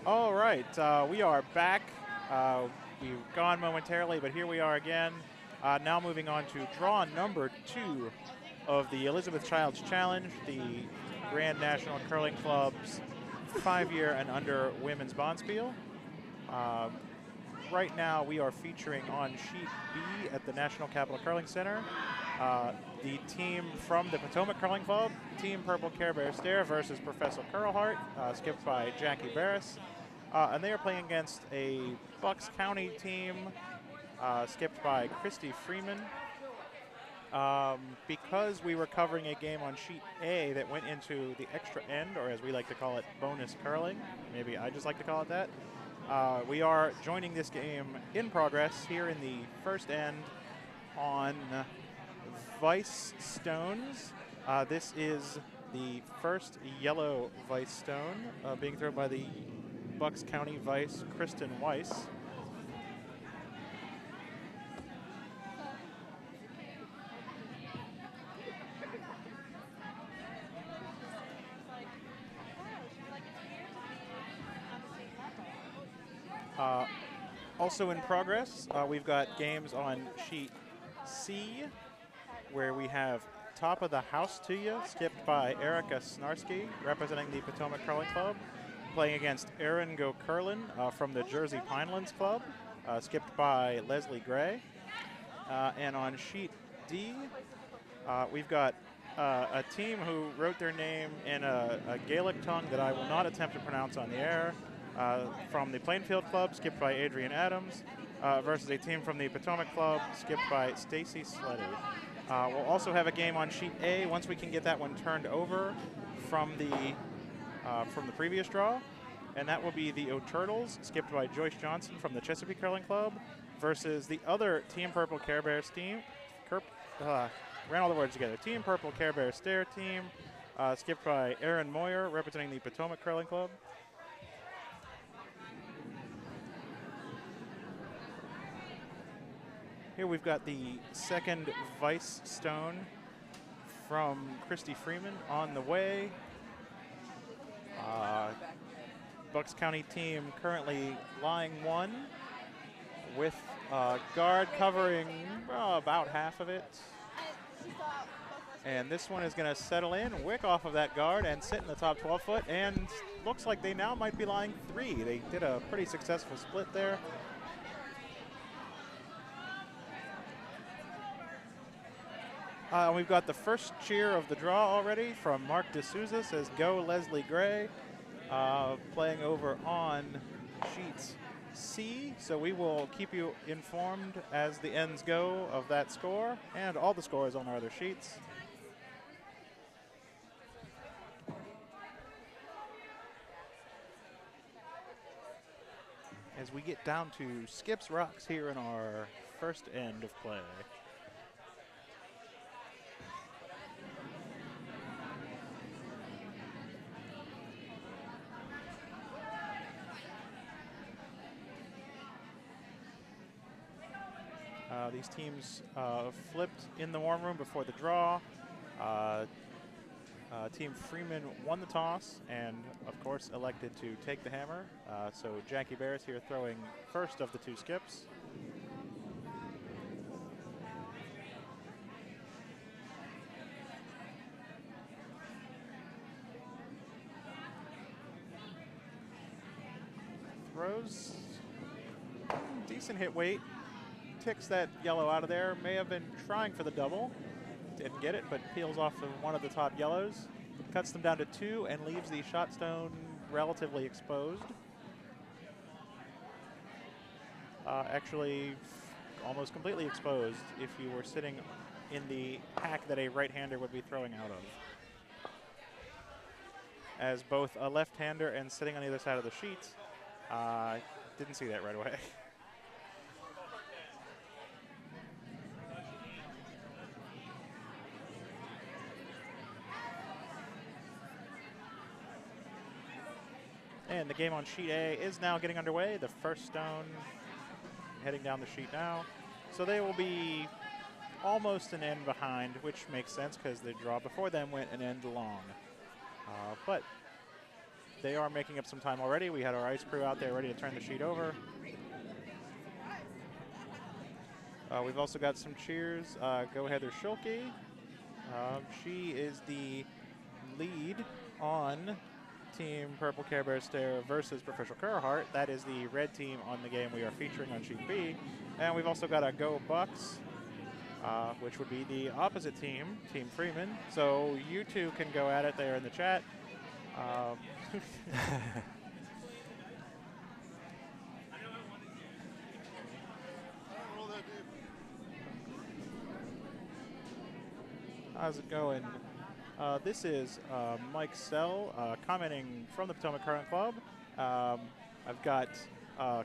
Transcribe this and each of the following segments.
All right, we are back. We've gone momentarily, but here we are again. Now moving on to draw number 2 of the Elizabeth Childs Challenge, the Grand National Curling Club's 5-year and under women's bonspiel. Right now, we are featuring on sheet B at the National Capital Curling Center the team from the Potomac Curling Club, Team Purple Care Bear Stare versus Professor Curlheart, skipped by Jackie Barris. And they are playing against a Bucks County team skipped by Christy Freeman. Because we were covering a game on sheet A that went into the extra end, or as we like to call it, bonus curling, maybe I just like to call it that, we are joining this game in progress here in the first end on Vice Stones. This is the first yellow Vice Stone being thrown by the Bucks County Vice, Kristen Weiss. Also in progress, we've got games on sheet C, where we have Top of the House to You, skipped by Erica Snarsky, representing the Potomac Curling Club, playing against Erin Go Curlin from the Jersey Pinelands Club, skipped by Leslie Gray. And on sheet D, we've got a team who wrote their name in a Gaelic tongue that I will not attempt to pronounce on the air, from the Plainfield Club, skipped by Adrian Adams, versus a team from the Potomac Club, skipped by Stacy Sleddy. We'll also have a game on sheet A once we can get that one turned over from the previous draw, and that will be the O'Turtles, skipped by Joyce Johnson from the Chesapeake Curling Club, versus the other Team Purple Care Bears team, ran all the words together, Team Purple Care Bear Stare team, skipped by Erin Moyer, representing the Potomac Curling Club. Here we've got the second Vice Stone from Christy Freeman on the way. Bucks County team currently lying one with guard covering about half of it. And this one is going to settle in, wick off of that guard, and sit in the top 12 foot. And looks like they now might be lying 3. They did a pretty successful split there. We've got the first cheer of the draw already from Mark D'Souza, says go Leslie Gray, playing over on sheets C. So we will keep you informed as the ends go of that score and all the scores on our other sheets. As we get down to Skips Rocks here in our first end of play. These teams flipped in the warm room before the draw. Team Freeman won the toss and, of course, elected to take the hammer. So Jackie Barris here throwing first of the 2 skips. Throws decent hit weight. Ticks that yellow out of there. May have been trying for the double. Didn't get it, but peels off of one of the top yellows. Cuts them down to 2 and leaves the shot stone relatively exposed. Actually, almost completely exposed if you were sitting in the hack that a right-hander would be throwing out of. As both a left-hander and sitting on either side of the sheet, didn't see that right away. And the game on sheet A is now getting underway. The first stone heading down the sheet now. So they will be almost an end behind, which makes sense because the draw before them went an end long. But they are making up some time already. We had our ice crew out there ready to turn the sheet over. We've also got some cheers. Go Heather Schulke. She is the lead on Team Purple Care Bear Stare versus Professor Curlheart. That is the red team on the game we are featuring on Sheet B. And we've also got a Go Bucks, which would be the opposite team, Team Freeman. So you two can go at it there in the chat. How's it going? This is Mike Sell commenting from the Potomac Current Club. I've got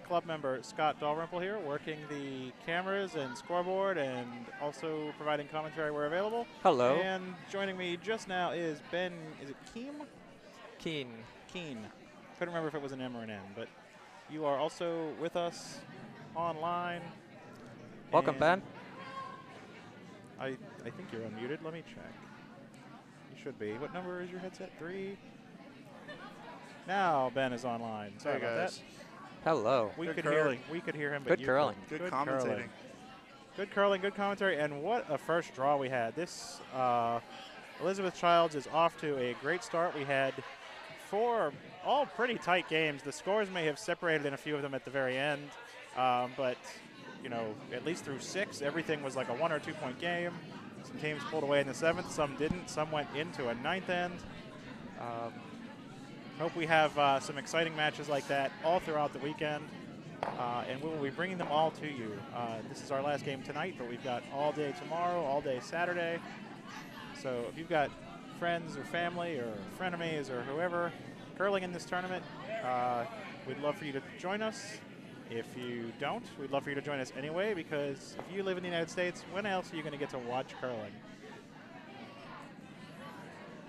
club member Scott Dalrymple here working the cameras and scoreboard and also providing commentary where available. Hello. And joining me just now is Ben, is it Keem? Keen. Keen. Couldn't remember if it was an M or an N, but you are also with us online. Welcome, Ben. I think you're unmuted. Let me check. You should be. What number is your headset? 3? Now Ben is online. Sorry about that. Hello. We Good could curling. hear him, but Good you curling. couldn't. Good commentating. Curling. Good curling, good commentary, and what a first draw we had. This Elisabeth Childs is off to a great start. We had 4 all pretty tight games. The scores may have separated in a few of them at the very end, but you know, at least through 6, everything was like a 1 or 2 point game. Some teams pulled away in the 7th, some didn't, some went into a 9th end. Hope we have some exciting matches like that all throughout the weekend, and we will be bringing them all to you. This is our last game tonight, but we've got all day tomorrow, all day Saturday. So if you've got friends or family or frenemies or whoever curling in this tournament, we'd love for you to join us. If you don't, we'd love for you to join us anyway, because if you live in the United States, when else are you going to get to watch curling?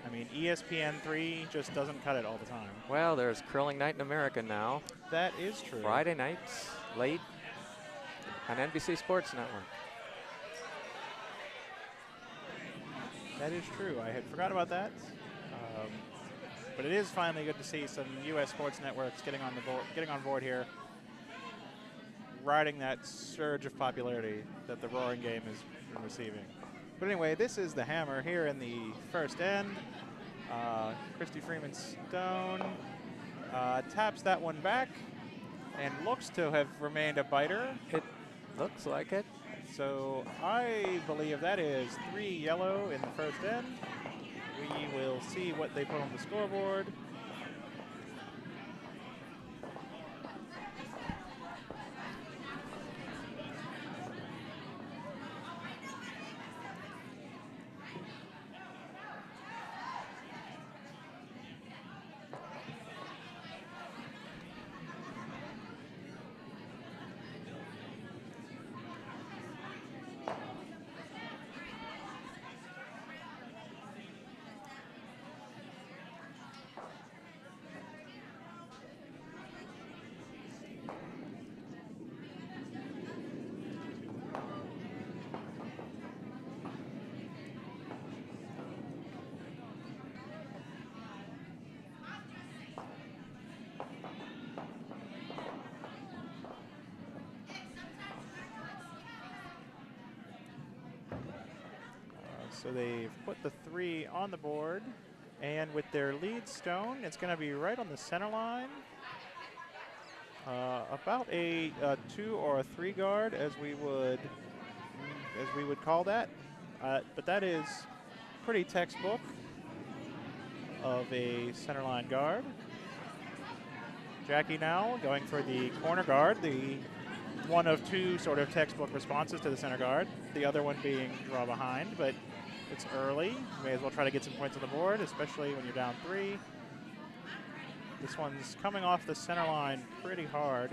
I mean, ESPN3 just doesn't cut it all the time. Well, there's Curling Night in America now. That is true. Friday nights, late, on NBC Sports Network. That is true. I had forgot about that. But it is finally good to see some U.S. sports networks getting on board here, riding that surge of popularity that the Roaring game has been receiving. But anyway, this is the hammer here in the first end. Christy Freeman Stone taps that one back and looks to have remained a biter. It looks like it. So I believe that is 3 yellow in the first end. We will see what they put on the scoreboard. So they've put the 3 on the board, and with their lead stone, it's going to be right on the center line. About a 2 or a 3 guard, as we would call that. But that is pretty textbook of a center line guard. Jackie now going for the corner guard, the one of 2 sort of textbook responses to the center guard, the other one being draw behind, but it's early. You may as well try to get some points on the board, especially when you're down 3. This one's coming off the center line pretty hard.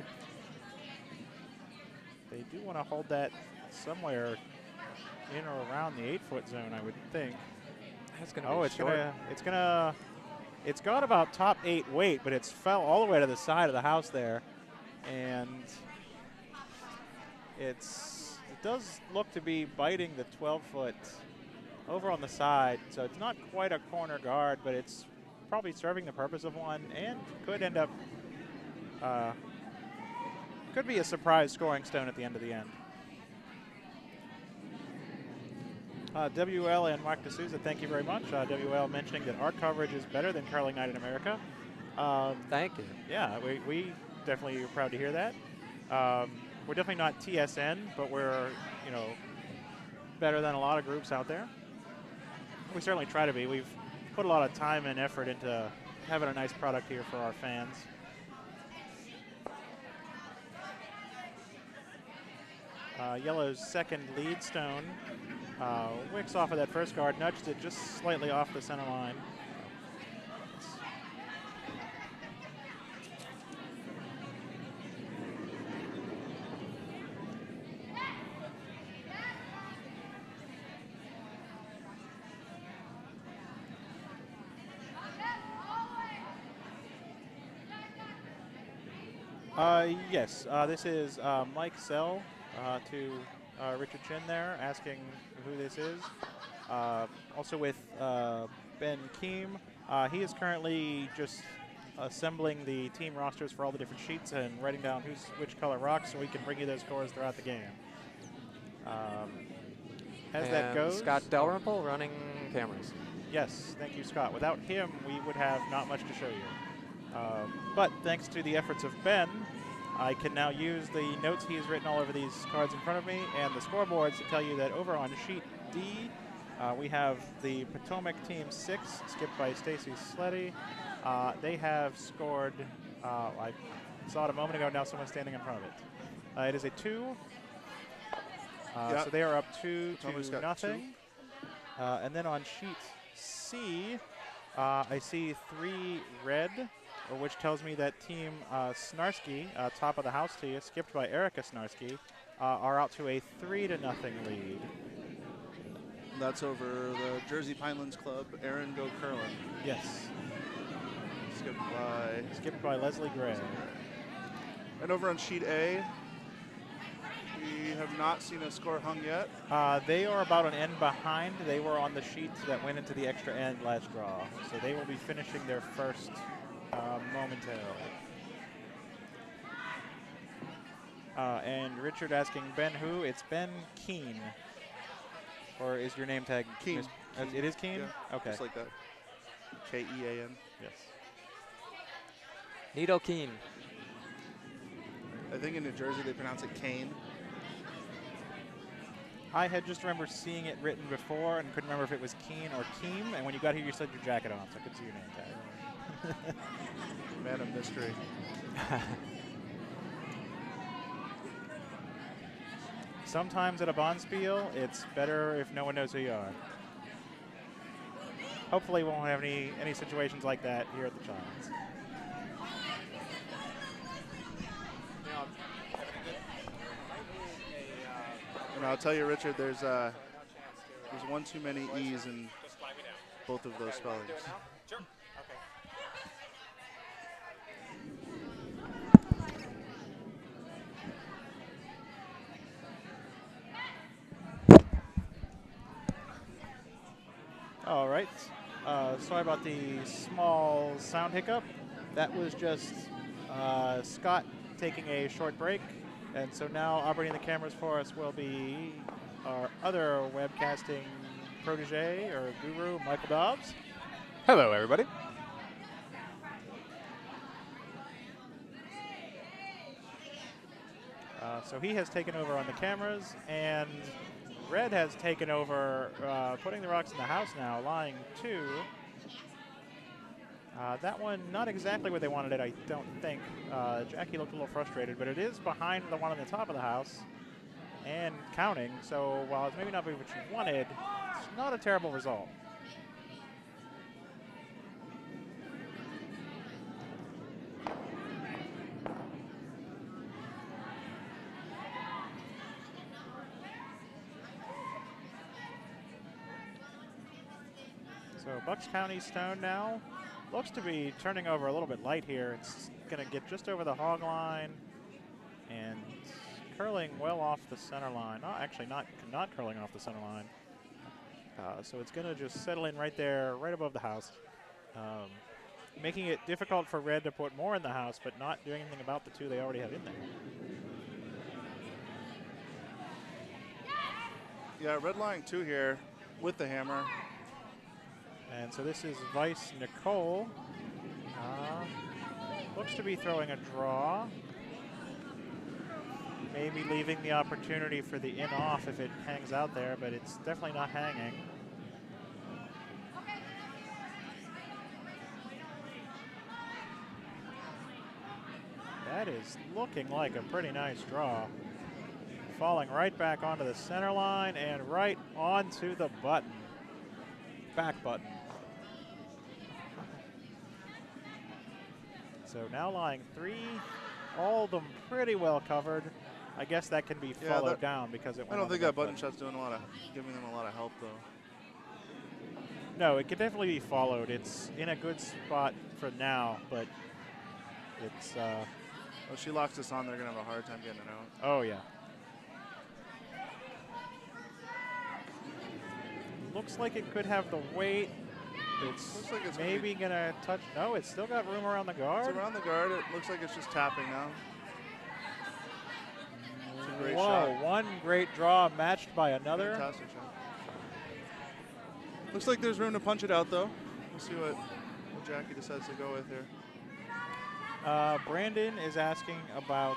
They do want to hold that somewhere in or around the 8-foot zone, I would think. That's going to be short. It's got about top 8 weight, but it's fell all the way to the side of the house there, and it does look to be biting the 12-foot over on the side, so it's not quite a corner guard, but it's probably serving the purpose of one and could end up, could be a surprise scoring stone at the end of the end. WL and Mark D'Souza, thank you very much. WL mentioning that our coverage is better than Curling Night in America. Thank you. Yeah, we definitely are proud to hear that. We're definitely not TSN, but we're, you know, better than a lot of groups out there. We certainly try to be. We've put a lot of time and effort into having a nice product here for our fans. Yellow's second lead stone wicks off of that first guard, nudged it just slightly off the center line. Yes, this is Mike Sell to Richard Chin there, asking who this is. Also with Ben Keem. He is currently just assembling the team rosters for all the different sheets and writing down who's which color rocks so we can bring you those scores throughout the game. As and that goes, Scott Dalrymple running cameras. Yes, thank you, Scott. Without him, we would have not much to show you. But thanks to the efforts of Ben, I can now use the notes he has written all over these cards in front of me and the scoreboards to tell you that over on sheet D, we have the Potomac Team 6, skipped by Stacy Sleddy. They have scored, I saw it a moment ago, now someone's standing in front of it. It is a 2. So they are up 2-0. And then on sheet C, I see 3 red, which tells me that Team Snarsky, top of the house to you, skipped by Erica Snarsky, are out to a 3-0 lead. That's over the Jersey Pinelands Club, Aaron Go Curlin. Yes. Skipped by Leslie Gray. And over on sheet A, we have not seen a score hung yet. They are about an end behind. They were on the sheets that went into the extra end last draw. So they will be finishing their first momentarily. And Richard asking Ben who? It's Ben Keen. Or is your name tag? Keen. It is Keen? Yeah, okay. just like that. K-E-A-N. Yes. Nito Keen. I think in New Jersey they pronounce it Kane. I had just remember seeing it written before and couldn't remember if it was Keen or Keem. And when you got here, you still had your jacket on, so I couldn't see your name tag. Man of mystery. Sometimes at a Bonspiel, it's better if no one knows who you are. Hopefully we won't have any situations like that here at the Giants. And I'll tell you, Richard, there's one too many E's in both of those spellings. Sure. All right. Sorry about the small sound hiccup. That was just Scott taking a short break. And so now operating the cameras for us will be our other webcasting protege or guru, Michael Dobbs. Hello, everybody. So he has taken over on the cameras, and Red has taken over putting the rocks in the house now, lying 2. That one, not exactly where they wanted it, I don't think. Jackie looked a little frustrated, but it is behind the one on the top of the house and counting. So while it's maybe not what you wanted, it's not a terrible result. So Bucks County Stone now looks to be turning over a little bit light here. It's going to get just over the hog line and curling well off the center line. Oh, actually not curling off the center line. So it's going to just settle in right there, right above the house. making it difficult for red to put more in the house, but not doing anything about the two they already have in there. Yeah, red lying 2 here with the hammer. And so this is Vice Nicole. Looks to be throwing a draw. Maybe leaving the opportunity for the in-off if it hangs out there, but it's definitely not hanging. That is looking like a pretty nice draw. Falling right back onto the center line and right onto the button. Back button. So now lying 3, all of them pretty well covered. I guess that can be followed down because it went. I don't think that button shot's doing giving them a lot of help though. No, it can definitely be followed. It's in a good spot for now, but it's. If she locks this on, they're gonna have a hard time getting it out. Oh yeah. Looks like it could have the weight. Looks like it's maybe gonna touch. No, it's still got room around the guard. It's around the guard. It looks like it's just tapping now. It's a great Whoa, shot. one great draw matched by another. Fantastic shot. Looks like there's room to punch it out though. We'll see what Jackie decides to go with here. Brandon is asking about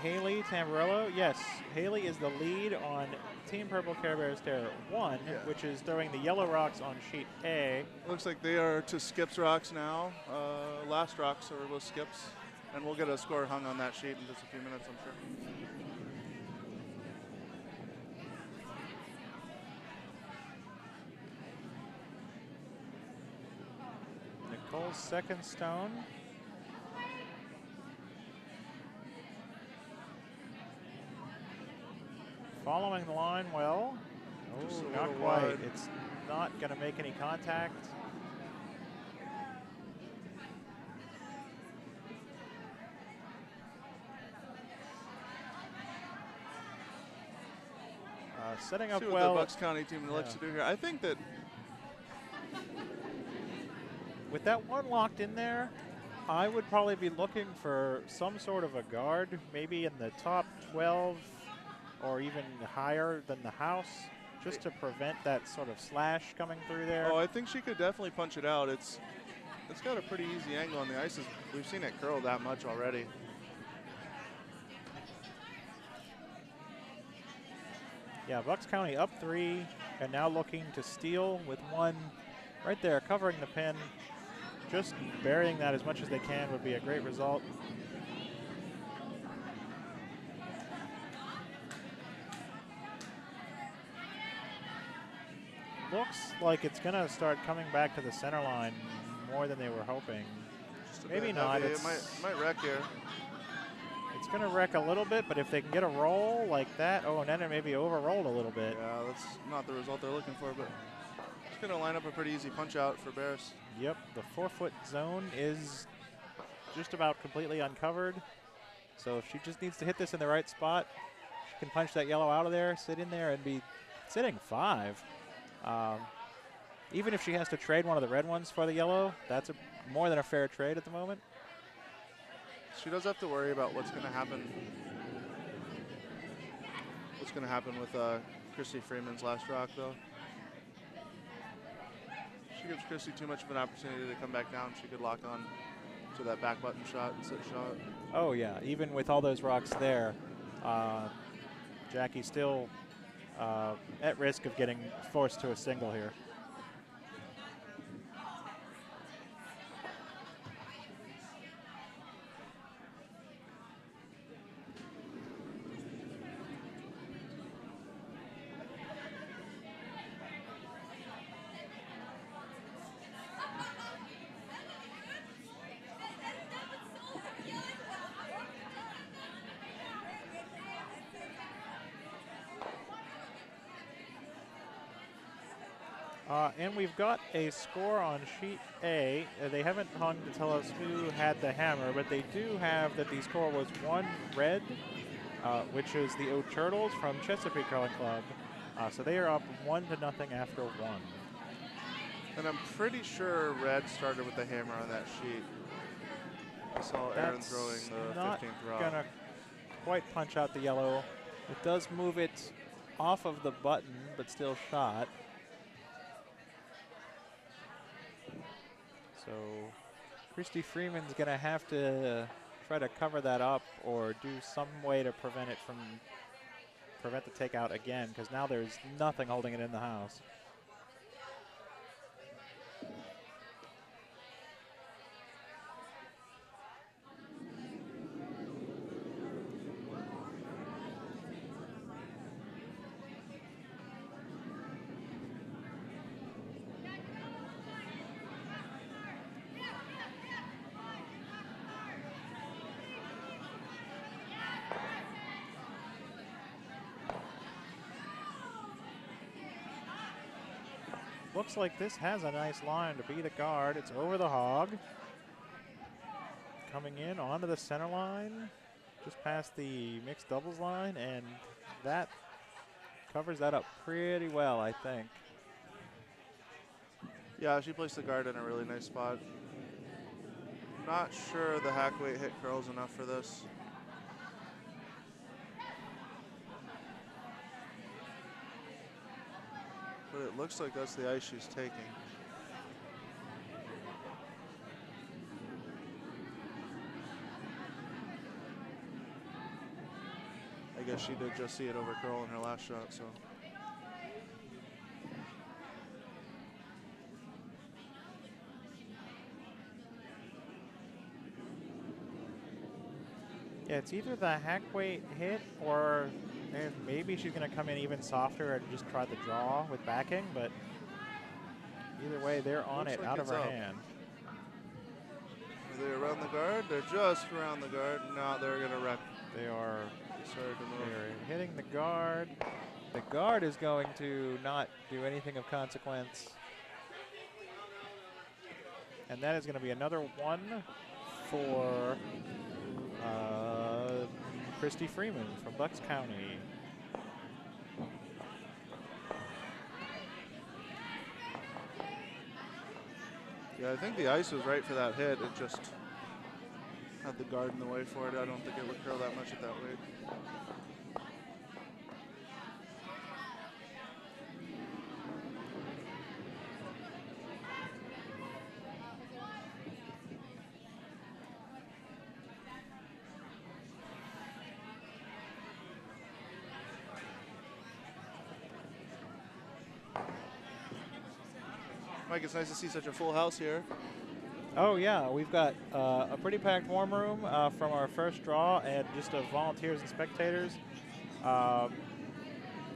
Haley Tamburello. Yes, Haley is the lead on Team Purple Care Bears Terror 1, which is throwing the yellow rocks on sheet A. Looks like they are to Skip's rocks now. Last rocks are with Skip's. And we'll get a score hung on that sheet in just a few minutes, I'm sure. Nicole's second stone. Following the line well. Oh, not quite. Wide. It's not going to make any contact. Setting up see what well. The Bucks County team likes to do here. I think that with that one locked in there, I would probably be looking for some sort of a guard, maybe in the top 12 or even higher than the house, just to prevent that sort of slash coming through there. Oh, I think she could definitely punch it out. It's got a pretty easy angle on the ice. We've seen it curl that much already. Yeah, Bucks County up 3 and now looking to steal with 1 right there, covering the pin. Just burying that as much as they can would be a great result. Looks like it's going to start coming back to the center line more than they were hoping. Maybe not. It might wreck here. It's going to wreck a little bit, but if they can get a roll like that, oh, and then it maybe over-rolled a little bit. Yeah, that's not the result they're looking for, but it's going to line up a pretty easy punch-out for Bears. Yep, the 4-foot zone is just about completely uncovered. So if she just needs to hit this in the right spot, she can punch that yellow out of there, sit in there, and be sitting 5. Even if she has to trade one of the red ones for the yellow, that's more than a fair trade at the moment. She does have to worry about what's going to happen. What's going to happen with Christy Freeman's last rock, though. She gives Christy too much of an opportunity to come back down. She could lock on to that back button shot and sit shot. Oh yeah, even with all those rocks there, Jackie's still at risk of getting forced to a single here. And we've got a score on sheet A. They haven't hung to tell us who had the hammer, but they do have that the score was 1 red, which is the O'Turtles from Chesapeake Curling Club. So they are up 1-0 after 1. And I'm pretty sure red started with the hammer on that sheet. I saw Aaron That's throwing the not 15th rock. gonna quite punch out the yellow. It does move it off of the button, but still shot. So Christy Freeman's gonna have to try to cover that up or do some way to prevent the takeout again, because now there's nothing holding it in the house. Looks like this has a nice line to be the guard. It's over the hog. Coming in onto the center line, just past the mixed doubles line, and that covers that up pretty well, I think. Yeah, she placed the guard in a really nice spot. Not sure the hack weight hit curls enough for this. But it looks like that's the ice she's taking. I guess she did just see it over curl in her last shot, so. Yeah, it's either the hack weight hit or maybe she's going to come in even softer and just try the draw with backing, but either way, they're on it, out of her hand. Are they around the guard? They're just around the guard. No, they're going to wreck. They are Sorry to move. they're hitting the guard. The guard is going to not do anything of consequence. And that is going to be another one for Christy Freeman from Bucks County. Yeah, I think the ice was right for that hit. It just had the guard in the way for it. I don't think it would curl that much at that weight. Mike, it's nice to see such a full house here. Oh yeah, we've got a pretty packed warm room from our first draw, and just of volunteers and spectators,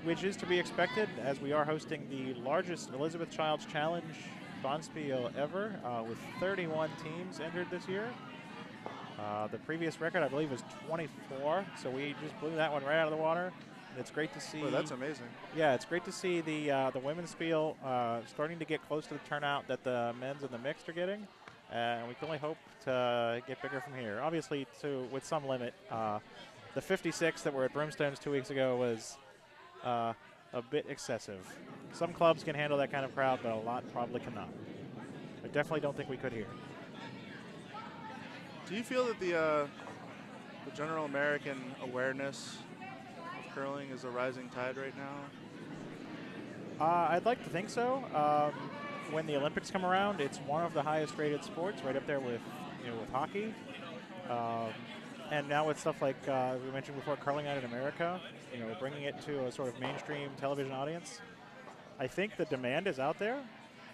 which is to be expected as we are hosting the largest Elisabeth Childs Challenge Bonspiel ever, with 31 teams entered this year. The previous record, I believe, was 24, so we just blew that one right out of the water. It's great to see. Oh, that's amazing. Yeah, it's great to see the women's spiel starting to get close to the turnout that the men's and the mixed are getting, and we can only hope to get bigger from here. Obviously, with some limit. The 56 that were at Broomstones 2 weeks ago was a bit excessive. Some clubs can handle that kind of crowd, but a lot probably cannot. I definitely don't think we could here. Do you feel that the general American awareness of curling is a rising tide right now? I'd like to think so. When the Olympics come around, it's one of the highest rated sports, right up there with with hockey. And now with stuff like we mentioned before, Curling Night in America, bringing it to a sort of mainstream television audience. I think the demand is out there,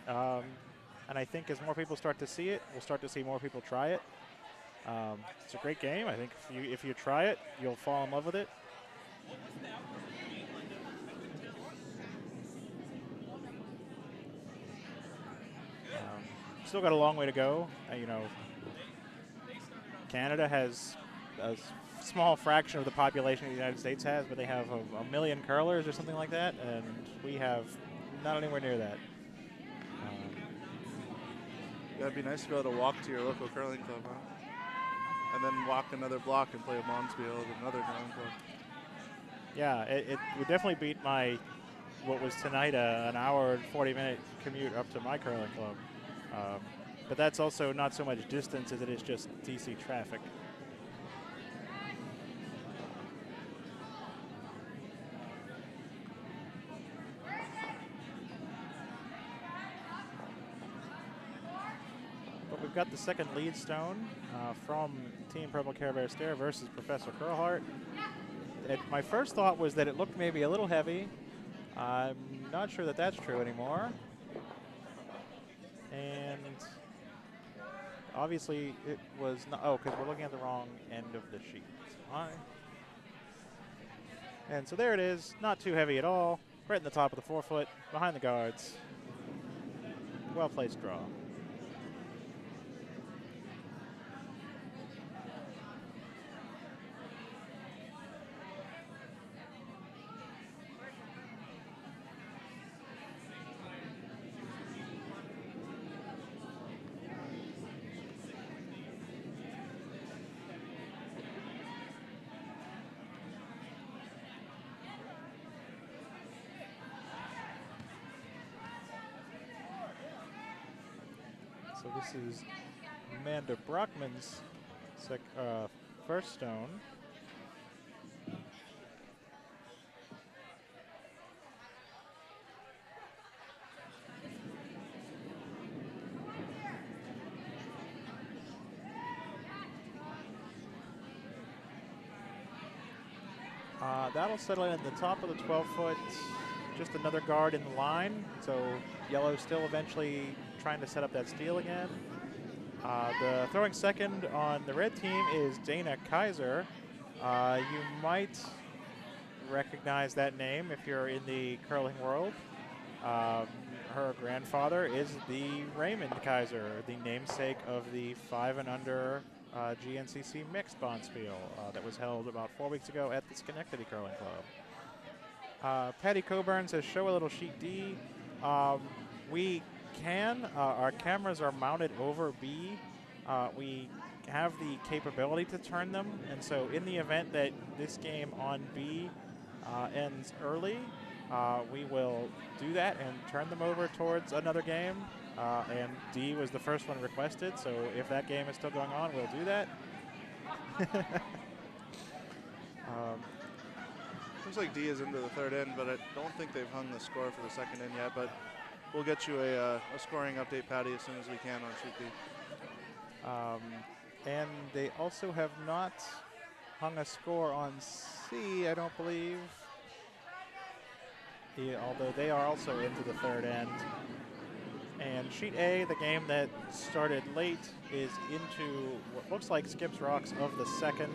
and I think as more people start to see it, we'll start to see more people try it. It's a great game. I think if you try it, you'll fall in love with it. Still got a long way to go. Canada has a small fraction of the population the United States has, but they have a million curlers or something like that, and we have not anywhere near that. Yeah, it'd be nice to be able to walk to your local curling club, huh? And then walk another block and play a Bonspiel at another curling club. Yeah, it would definitely beat my what was tonight an hour and 40-minute commute up to my curling club. But that's also not so much distance as it is just DC traffic. But we've got the second lead stone from Team Purple Care Bear Stare versus Professor Curlheart. My first thought was that it looked maybe a little heavy. I'm not sure that that's true anymore. And obviously it was not, oh, because we're looking at the wrong end of the sheet. And so there it is, not too heavy at all, right in the top of the forefoot, behind the guards. Well-placed draw. So this is Amanda Brockman's first stone. That'll settle in at the top of the 12-foot. Just another guard in the line. So yellow still eventually trying to set up that steal again. The throwing second on the red team is Dana Kaiser. You might recognize that name if you're in the curling world. Her grandfather is the Raymond Kaiser, the namesake of the 5 and under GNCC mixed bonspiel that was held about 4 weeks ago at the Schenectady Curling Club. Patty Coburn says, show a little sheet D. We can. Our cameras are mounted over B. We have the capability to turn them, and so in the event that this game on B ends early, we will do that and turn them over towards another game. And D was the first one requested, so if that game is still going on, we'll do that. Looks like D is into the third end, but I don't think they've hung the score for the second end yet, but we'll get you a scoring update, Patty, as soon as we can on sheet D. And they also have not hung a score on C, I don't believe. Although they are also into the third end. And sheet A, the game that started late, is into what looks like Skips Rocks of the second.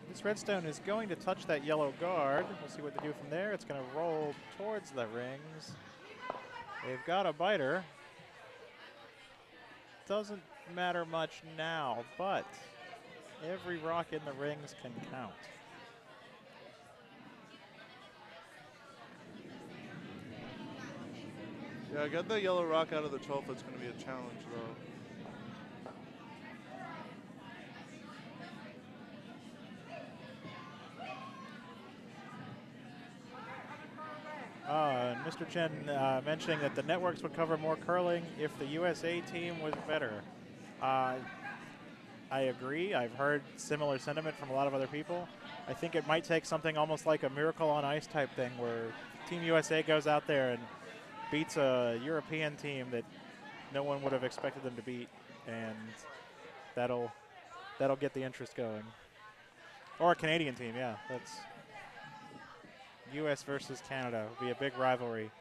This redstone is going to touch that yellow guard. We'll see what they do from there. It's going to roll towards the rings. They've got a biter. Doesn't matter much now, but every rock in the rings can count. Yeah, get the yellow rock out of the 12 foot's going to be a challenge, though. And Mr. Chen mentioning that the networks would cover more curling if the USA team was better. I agree. I've heard similar sentiment from a lot of other people. I think it might take something almost like a Miracle on Ice type thing where Team USA goes out there and beats a European team that no one would have expected them to beat, and that'll get the interest going. Or a Canadian team, yeah. That's U.S. versus Canada would be a big rivalry.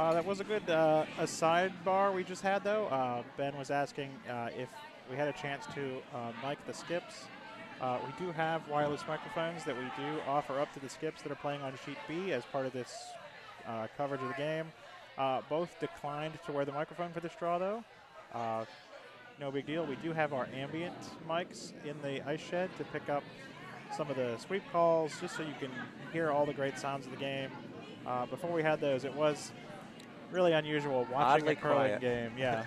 That was a good a sidebar we just had, though. Ben was asking if we had a chance to mic the skips. We do have wireless microphones that we do offer up to the skips that are playing on Sheet B as part of this coverage of the game. Both declined to wear the microphone for this draw, though. No big deal. We do have our ambient mics in the ice shed to pick up some of the sweep calls, just so you can hear all the great sounds of the game. Before we had those, it was really unusual watching Oddly a curling quiet. game. Yeah.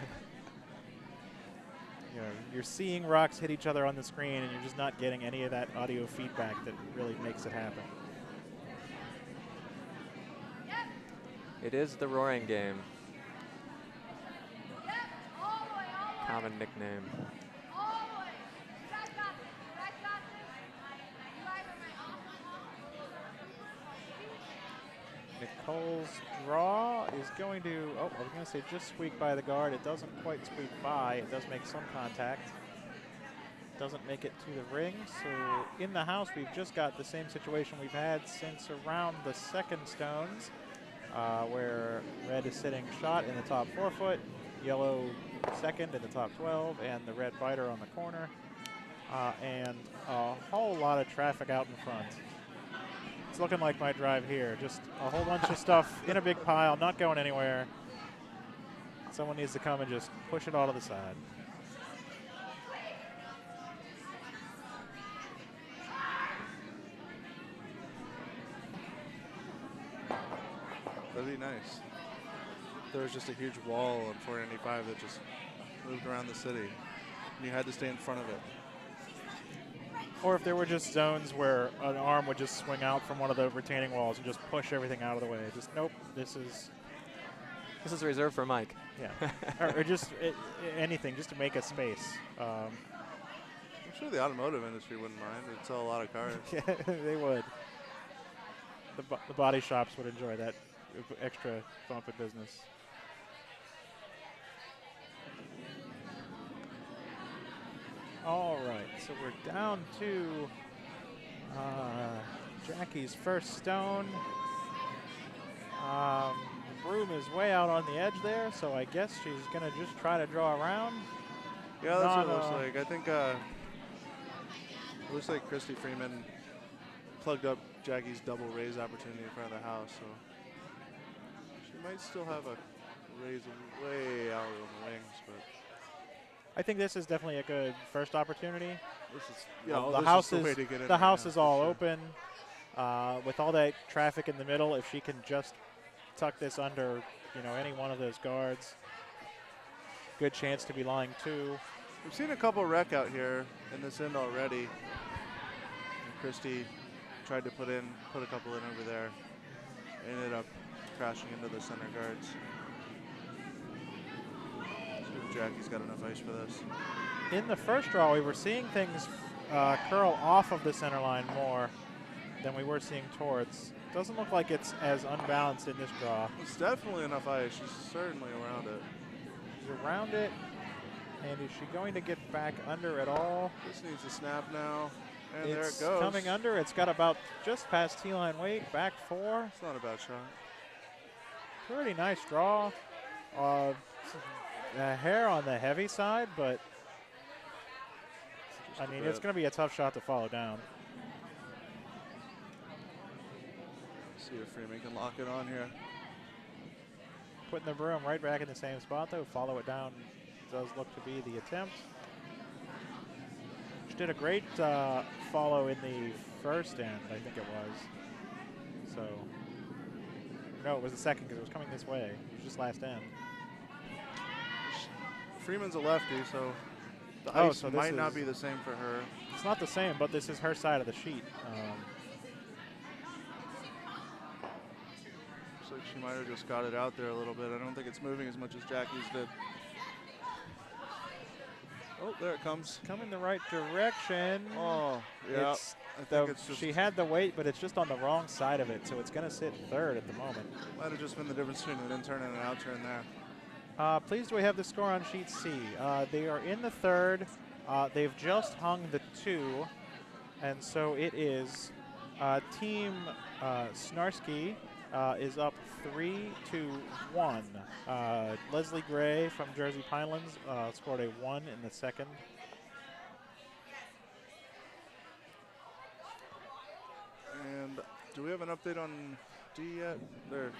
You know, you're seeing rocks hit each other on the screen, and you're just not getting any of that audio feedback that really makes it happen. It is the roaring game. Common nickname. Nicole's draw is going to, I was going to say just squeak by the guard. It doesn't quite squeak by. It does make some contact. Doesn't make it to the ring. So in the house, we've just got the same situation we've had since around the second stones, where red is sitting shot in the top 4 foot, yellow second in the top 12, and the red fighter on the corner, and a whole lot of traffic out in front. It's looking like my drive here. Just a whole bunch of stuff in a big pile, not going anywhere. Someone needs to come and just push it all to the side. That'd be nice. There was just a huge wall on 495 that just moved around the city, and you had to stay in front of it. Or if there were just zones where an arm would just swing out from one of the retaining walls and just push everything out of the way. Just, nope, this is reserved for Mike. Yeah, or just anything, just to make a space. I'm sure the automotive industry wouldn't mind. They'd sell a lot of cars. Yeah, they would. The body shops would enjoy that extra bump in business. All right, so we're down to Jackie's first stone. Broom is way out on the edge there, so I guess she's going to just try to draw around. Yeah, that's what it looks like. I think it looks like Christy Freeman plugged up Jackie's double raise opportunity in front of the house, so she might still have a raise way out on the wings, but I think this is definitely a good first opportunity. this is The house is all open. With all that traffic in the middle, if she can just tuck this under, any one of those guards, good chance to be lying two. We've seen a couple wreck out here in this end already. And Christy tried to put a couple in over there. Ended up crashing into the center guards. See if Jackie's got enough ice for this. In the first draw, we were seeing things curl off of the center line more than we were seeing towards. Doesn't look like it's as unbalanced in this draw. It's definitely enough ice. She's certainly around it. She's around it. And is she going to get back under at all? This needs a snap now. And It's there it goes. coming under. It's got about just past T-line weight. Back 4. It's not a bad shot. Pretty nice draw. A hair on the heavy side, but I mean, it's going to be a tough shot to follow down. See if Freeman can lock it on here. Putting the broom right back in the same spot, though. Follow it down does look to be the attempt. She did a great follow in the first end, I think it was. So, no, it was the second because it was coming this way. It was just last end. Freeman's a lefty, so the Oh, ice so this might not is- be the same for her. It's not the same, but this is her side of the sheet. Looks like she might have just got it out there a little bit. I don't think it's moving as much as Jackie's did. Oh, there it comes. Coming the right direction. Oh, yeah. It's I think it's just she had the weight, but it's just on the wrong side of it, so it's going to sit third at the moment. might have just been the difference between an in-turn and an out-turn there. Pleased we have the score on sheet C. They are in the third. They've just hung the 2, and so it is Team Snarsky is up 3-1. Leslie Gray from Jersey Pinelands scored a 1 in the second. And do we have an update on D yet? They're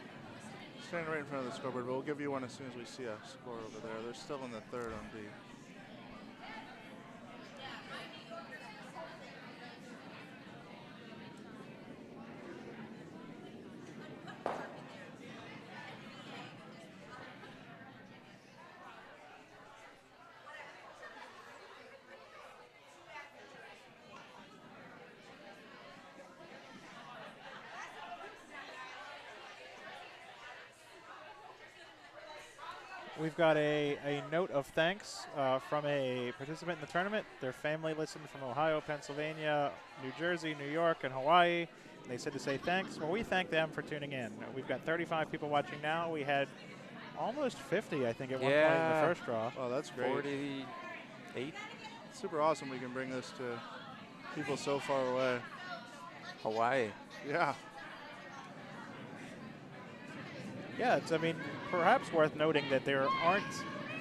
standing right in front of the scoreboard, but we'll give you one as soon as we see a score over there. They're still in the third on D. We've got a note of thanks from a participant in the tournament. Their family listened from Ohio, Pennsylvania, New Jersey, New York, and Hawaii. They said to say thanks. Well, we thank them for tuning in. We've got 35 people watching now. We had almost 50, I think, at one point in the first draw. Oh, that's great. 48. Super awesome we can bring this to people so far away. Hawaii. Yeah. Yeah, it's, I mean, perhaps worth noting that there aren't,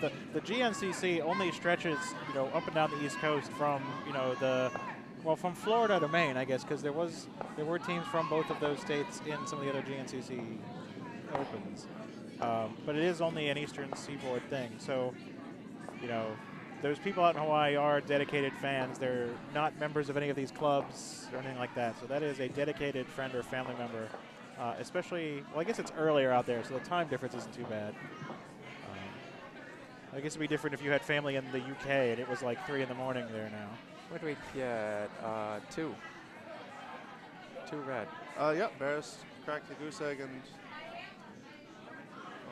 the GNCC only stretches, you know, up and down the East Coast from, you know, from Florida to Maine, I guess, because there were teams from both of those states in some of the other GNCC Opens. But it is only an Eastern Seaboard thing. So, you know, those people out in Hawaii are dedicated fans. They're not members of any of these clubs or anything like that. So that is a dedicated friend or family member. Especially, well, I guess it's earlier out there, so the time difference isn't too bad. I guess it'd be different if you had family in the UK and it was like 3 in the morning there now. What do we get? 2. 2 red. Yep, Barris cracked the goose egg, and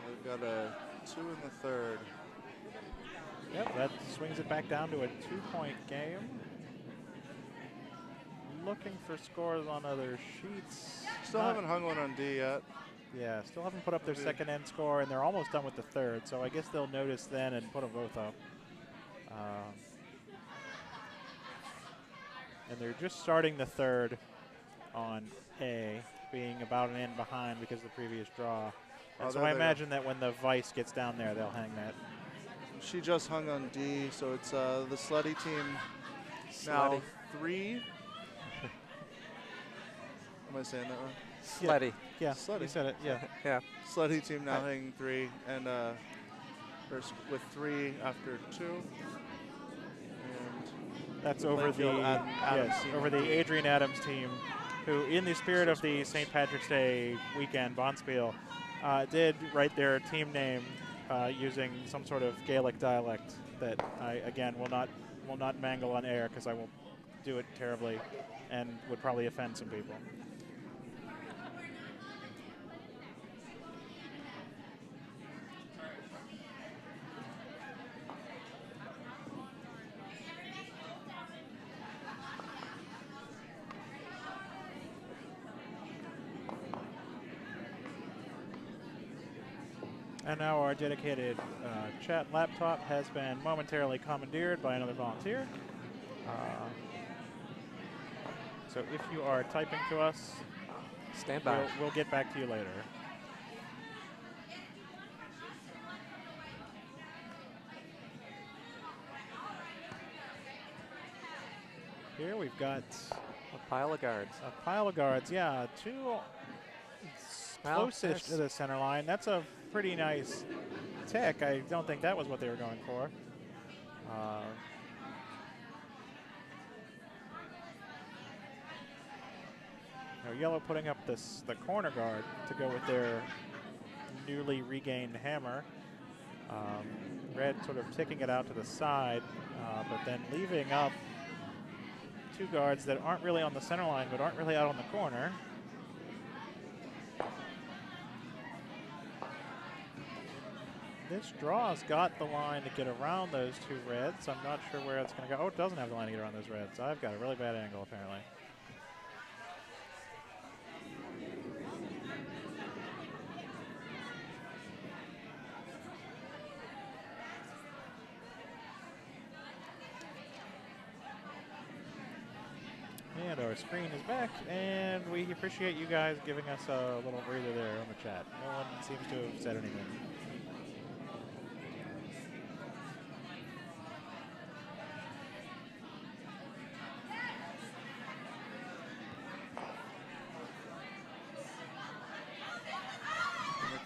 we've got a 2 in the third. Yep, that swings it back down to a 2-point game. Looking for scores on other sheets. Still haven't hung one on D yet. Yeah, still haven't put up their second end score, and they're almost done with the third, so I guess they'll notice then and put them both up. And they're just starting the third on A, being about an end behind because of the previous draw. And so I imagine that when the Vice gets down there, they'll hang that. She just hung on D, so it's the Slutty team now 3. Am I saying that wrong? Slutty. Yeah, Slutty. You said it, yeah. Yeah. Slutty team now hanging 3, and with 3 after 2. And that's over the over the Adrian Adams team, who, in the spirit of the St. Patrick's Day weekend Bonspiel, did write their team name using some sort of Gaelic dialect that I again will not mangle on air because I will do it terribly and would probably offend some people. And now our dedicated chat laptop has been momentarily commandeered by another volunteer. So if you are typing to us, stand by. We'll get back to you later. Here we've got a pile of guards. A pile of guards, yeah. 2 close-ish to the center line. That's a pretty nice tick. I don't think that was what they were going for. Now yellow putting up the corner guard to go with their newly regained hammer. Red sort of ticking it out to the side, but then leaving up 2 guards that aren't really on the center line but aren't really out on the corner. This draw's got the line to get around those 2 reds. I'm not sure where it's going to go. Oh, it doesn't have the line to get around those reds. I've got a really bad angle, apparently. And our screen is back, and we appreciate you guys giving us a little breather there on the chat. No one seems to have said anything.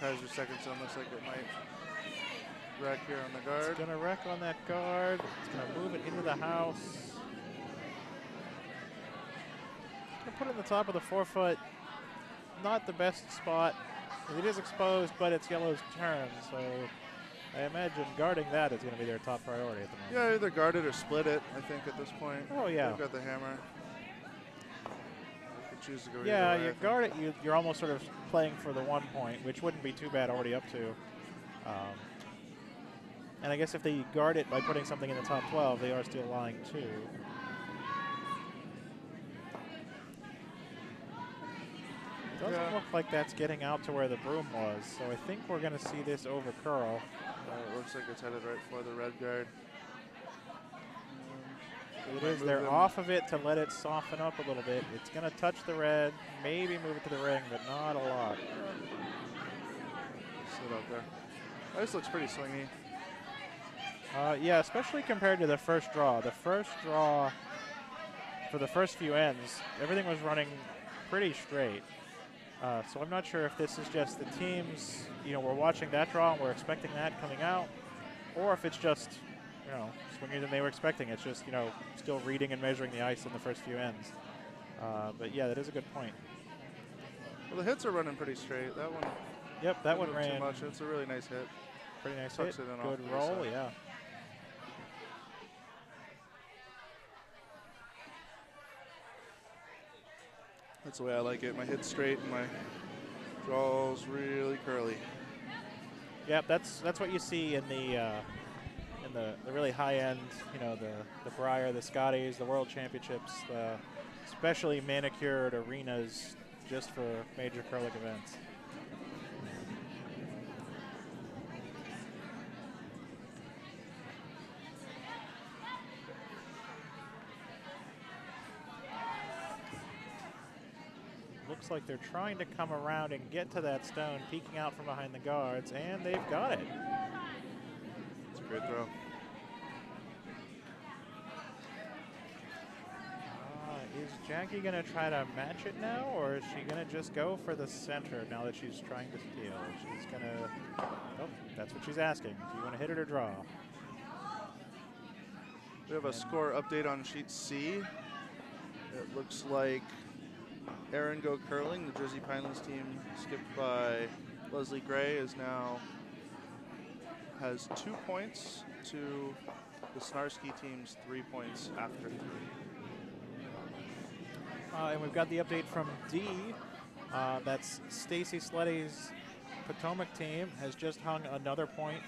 Kaiser second son looks like it might wreck here on the guard. It's going to wreck on that guard. It's going to move it into the house. Going to put it in the top of the forefoot. Not the best spot. It is exposed, but it's yellow's turn, so I imagine guarding that is going to be their top priority at the moment. Yeah, either guard it or split it, I think, at this point. Oh, yeah. They've got the hammer. Choose to go yeah, either way, you guard it, you're almost sort of playing for the 1 point, which wouldn't be too bad already up to. And I guess if they guard it by putting something in the top 12, they are still lying too. Doesn't look like that's getting out to where the broom was, so I think we're going to see this over curl. It looks like it's headed right for the red guard. It is. They're off of it to let it soften up a little bit. It's going to touch the red, maybe move it to the ring, but not a lot. Sit out there. This looks pretty swingy. Yeah, especially compared to the first draw. The first draw, for the first few ends, everything was running pretty straight. So I'm not sure if this is just the teams, we're watching that draw and we're expecting that coming out, or if it's just, swingier than they were expecting. It's just, still reading and measuring the ice in the first few ends. But yeah, that is a good point. Well, the hits are running pretty straight. That one. Yep, that one ran. Too much. It's a really nice hit. Pretty nice Tucks hit. it in Good off roll, the yeah. That's the way I like it. My hit's straight and my draw's really curly. Yep, that's what you see in the really high end, the Briar, the Scotties, the World Championships, the specially manicured arenas just for major curling events. Looks like they're trying to come around and get to that stone, peeking out from behind the guards, and they've got it. It's a great throw. Is Jackie going to try to match it now, or is she going to just go for the center now that she's trying to steal? She's going to... Oh, that's what she's asking. Do you want to hit it or draw? We have a score update on sheet C. It looks like Aaron Go Curling, the Jersey Pinelands team, skipped by Leslie Gray, has 2 points to the Snarsky team's 3 points after 3. And we've got the update from D. That's Stacy Sleddy's Potomac team has just hung another point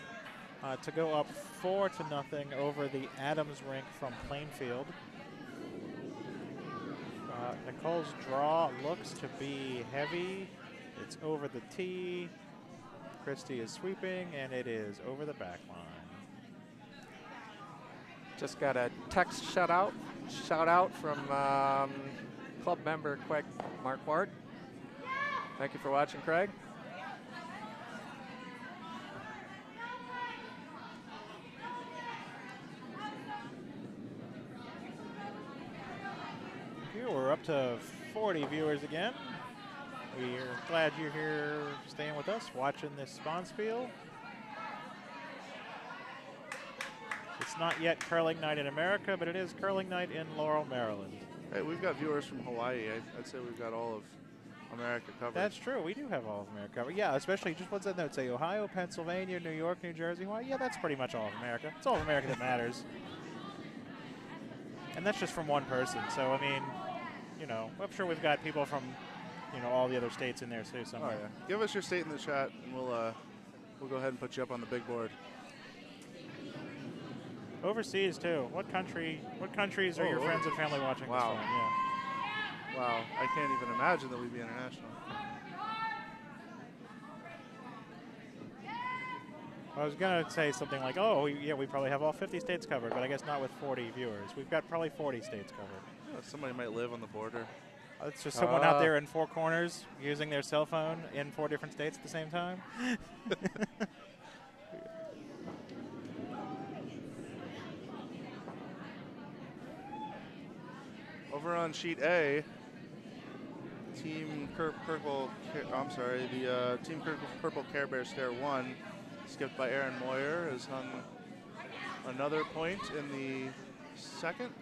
to go up 4-0 over the Adams rink from Plainfield. Nicole's draw looks to be heavy. It's over the tee. Christie is sweeping, and it is over the back line. Just got a text shout out from club member Craig Marquardt. Thank you for watching, Craig. We're up to 40 viewers again. We're glad you're here staying with us, watching this Sponspiel. It's not yet curling night in America, but it is curling night in Laurel, Maryland. Hey, we've got viewers from Hawaii. I'd say we've got all of America covered. That's true. We do have all of America covered. Yeah, especially just what's that note say? Ohio, Pennsylvania, New York, New Jersey, Hawaii. Yeah, that's pretty much all of America. It's all of America that matters. And that's just from one person. So, I mean, I'm sure we've got people from, all the other states in there too somewhere. Oh, yeah. Give us your state in the chat, and we'll go ahead and put you up on the big board. Overseas too. What countries are your friends and family watching this from? Yeah. Wow, I can't even imagine that we'd be international. I was going to say something like, we probably have all 50 states covered, but I guess not with 40 viewers. We've got probably 40 states covered. Somebody might live on the border. It's just someone out there in 4 corners using their cell phone in 4 different states at the same time. Over on sheet A, Team Purple. I'm sorry, the Team Purple Care Bear Stair 1, skipped by Erin Moyer, has hung another point in the second.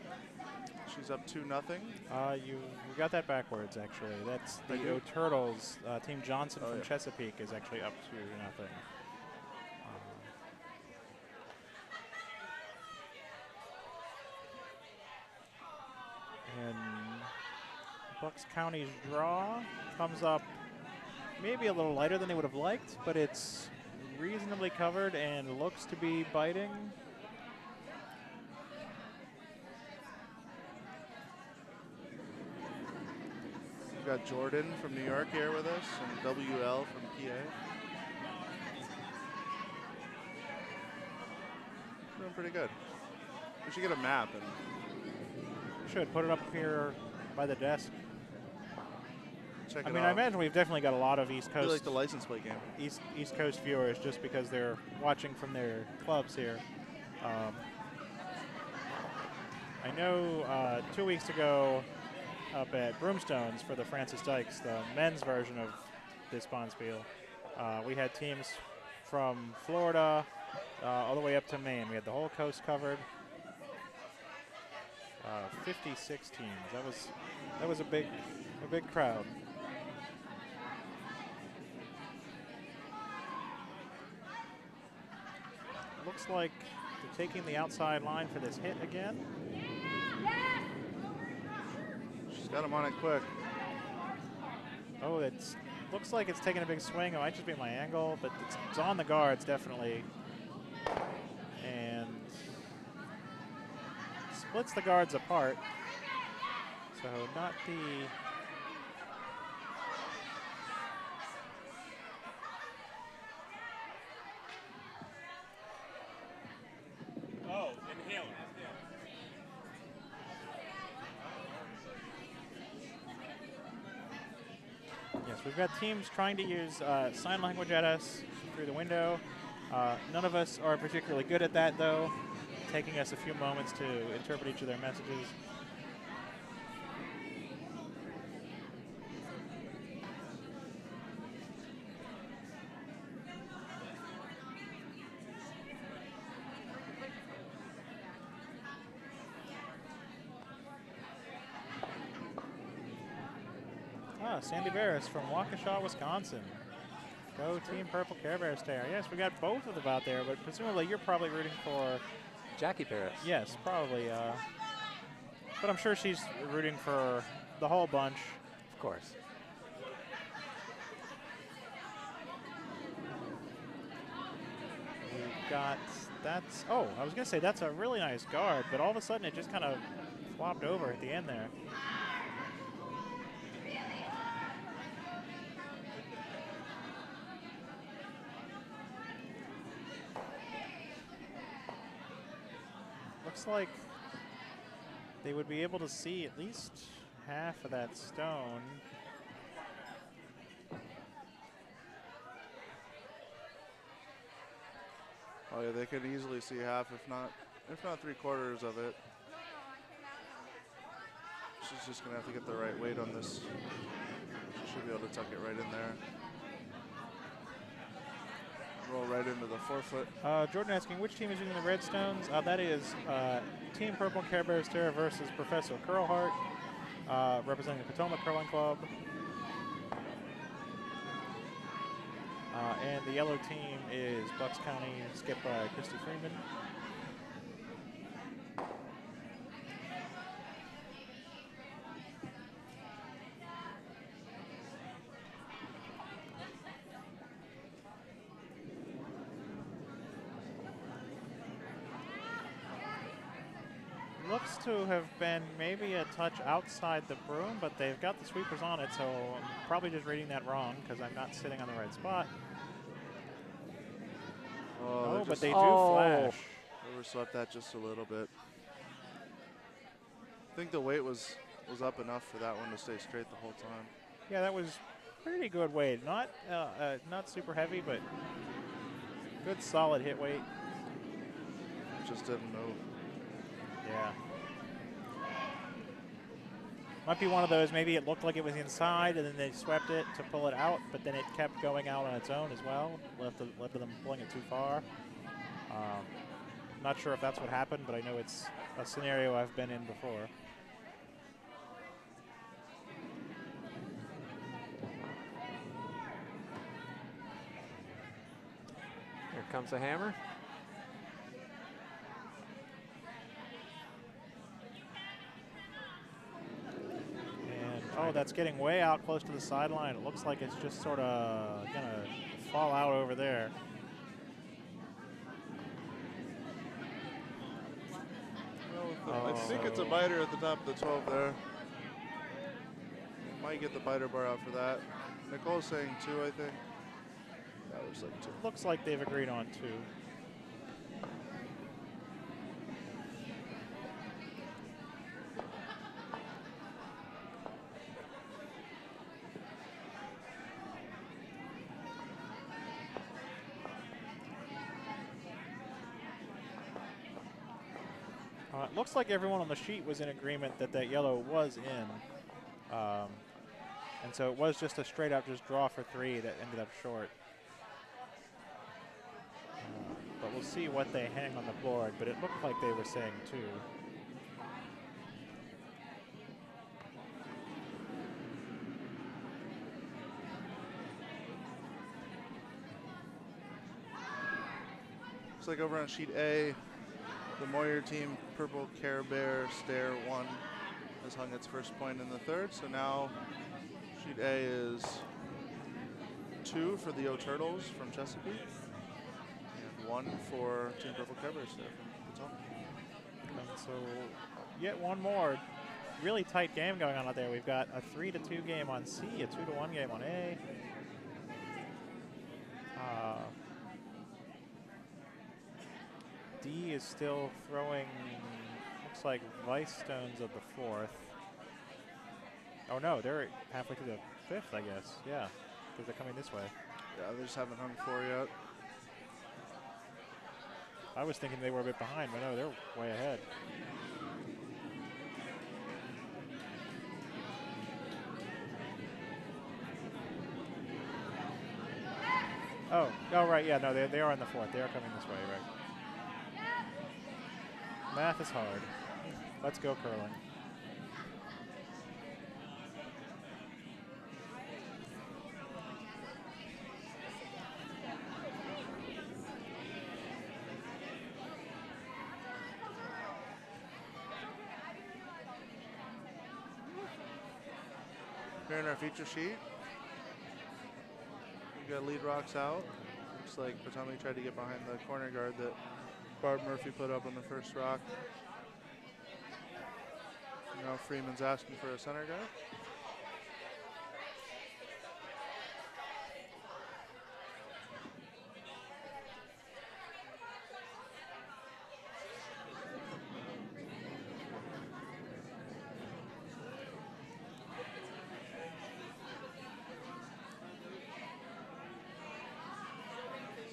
She's up 2-0. You got that backwards, actually. That's the O'Turtles. Team Johnson from Chesapeake is actually up 2-0. And Bucks County's draw comes up maybe a little lighter than they would have liked, but it's reasonably covered and looks to be biting. We've got Jordan from New York here with us and WL from PA. Doing pretty good. We should get a map and should put it up here by the desk. Check I it mean, out. I imagine we've definitely got a lot of East Coast, like the license plate game. East Coast viewers, just because they're watching from their clubs here. I know 2 weeks ago up at Broomstones for the Francis Dykes, the men's version of this Bonspiel, we had teams from Florida all the way up to Maine. We had the whole coast covered. 56 teams. That was a big crowd. Looks like they're taking the outside line for this hit again. She's got him on it quick. Oh, looks like it's taking a big swing. It might just be my angle, but it's on the guards definitely. And splits the guards apart. So not the... Oh, inhaler. Yes, we've got teams trying to use sign language at us through the window. None of us are particularly good at that, though, taking us a few moments to interpret each of their messages. Sandy Barris from Waukesha, Wisconsin. Go Team Purple Care Bear Stair. Yes, we got both of them out there, but presumably you're probably rooting for Jackie Barris. Yes, probably. But I'm sure she's rooting for the whole bunch. Of course. We've got, oh, I was going to say that's a really nice guard, but all of a sudden it just kind of flopped over at the end there. Looks like they would be able to see at least half of that stone. Oh yeah, they could easily see half, if not 3/4 of it. She's just gonna have to get the right weight on this. She should be able to tuck it right in there. Roll right into the forefoot. Jordan asking which team is using the Redstones. That is Team Purple Care Bear Stair versus Professor Curlheart, representing the Potomac Curling Club. And the yellow team is Bucks County, skipped by Christy Freeman. Looks to have been maybe a touch outside the broom, but they've got the sweepers on it, so I'm probably just reading that wrong because I'm not sitting on the right spot. Oh, but they do flash. Overslept that just a little bit. I think the weight was up enough for that one to stay straight the whole time. Yeah, that was pretty good weight. Not super heavy, but good solid hit weight. Just didn't move. Yeah. Might be one of those, maybe it looked like it was inside and then they swept it to pull it out, but then it kept going out on its own as well. Left to them pulling it too far. Not sure if that's what happened, but I know it's a scenario I've been in before. Here comes the hammer. Oh, that's getting way out close to the sideline. It looks like it's just sort of going to fall out over there. Well, I think it's a biter at the top of the 12 there. Might get the biter bar out for that. Nicole's saying 2, I think. That was like 2. Looks like they've agreed on 2. It looks like everyone on the sheet was in agreement that that yellow was in. And so it was just a straight up just draw for 3 that ended up short. But we'll see what they hang on the board, but it looked like they were saying 2. Looks like over on sheet A, the Moyer team, purple Care Bear Stare 1, has hung its first point in the 3rd. So now sheet A is 2 for the O-Turtles from Chesapeake, and 1 for Team Purple Care Bear Stare from Potomac. And so yet one more really tight game going on out there. We've got a 3-2 game on C, a 2-1 game on A. D is still throwing, looks like Vice Stones of the 4th. Oh no, they're halfway through the 5th, I guess. Yeah, because they're coming this way. Yeah, they just haven't hung 4 yet. I was thinking they were a bit behind, but no, they're way ahead. Oh, right, yeah, no, they are in the 4th. They are coming this way, right? Math is hard. Let's go curling. Here in our feature sheet, we got lead rocks out. Looks like Potomac tried to get behind the corner guard that Barb Murphy put up on the first rock. Now Freeman's asking for a center guard.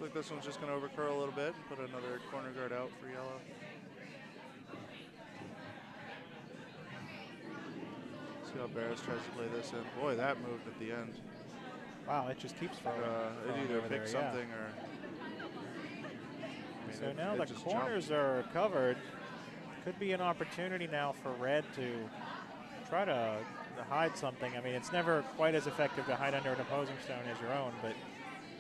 Looks like this one's just going to overcurl a little bit and put another corner guard out for yellow. See how Barris tries to play this in. Boy, that moved at the end. Wow, it just keeps throwing. It either picked something or... I mean, so now the corners are covered. Could be an opportunity now for red to try to hide something. I mean, it's never quite as effective to hide under an opposing stone as your own, but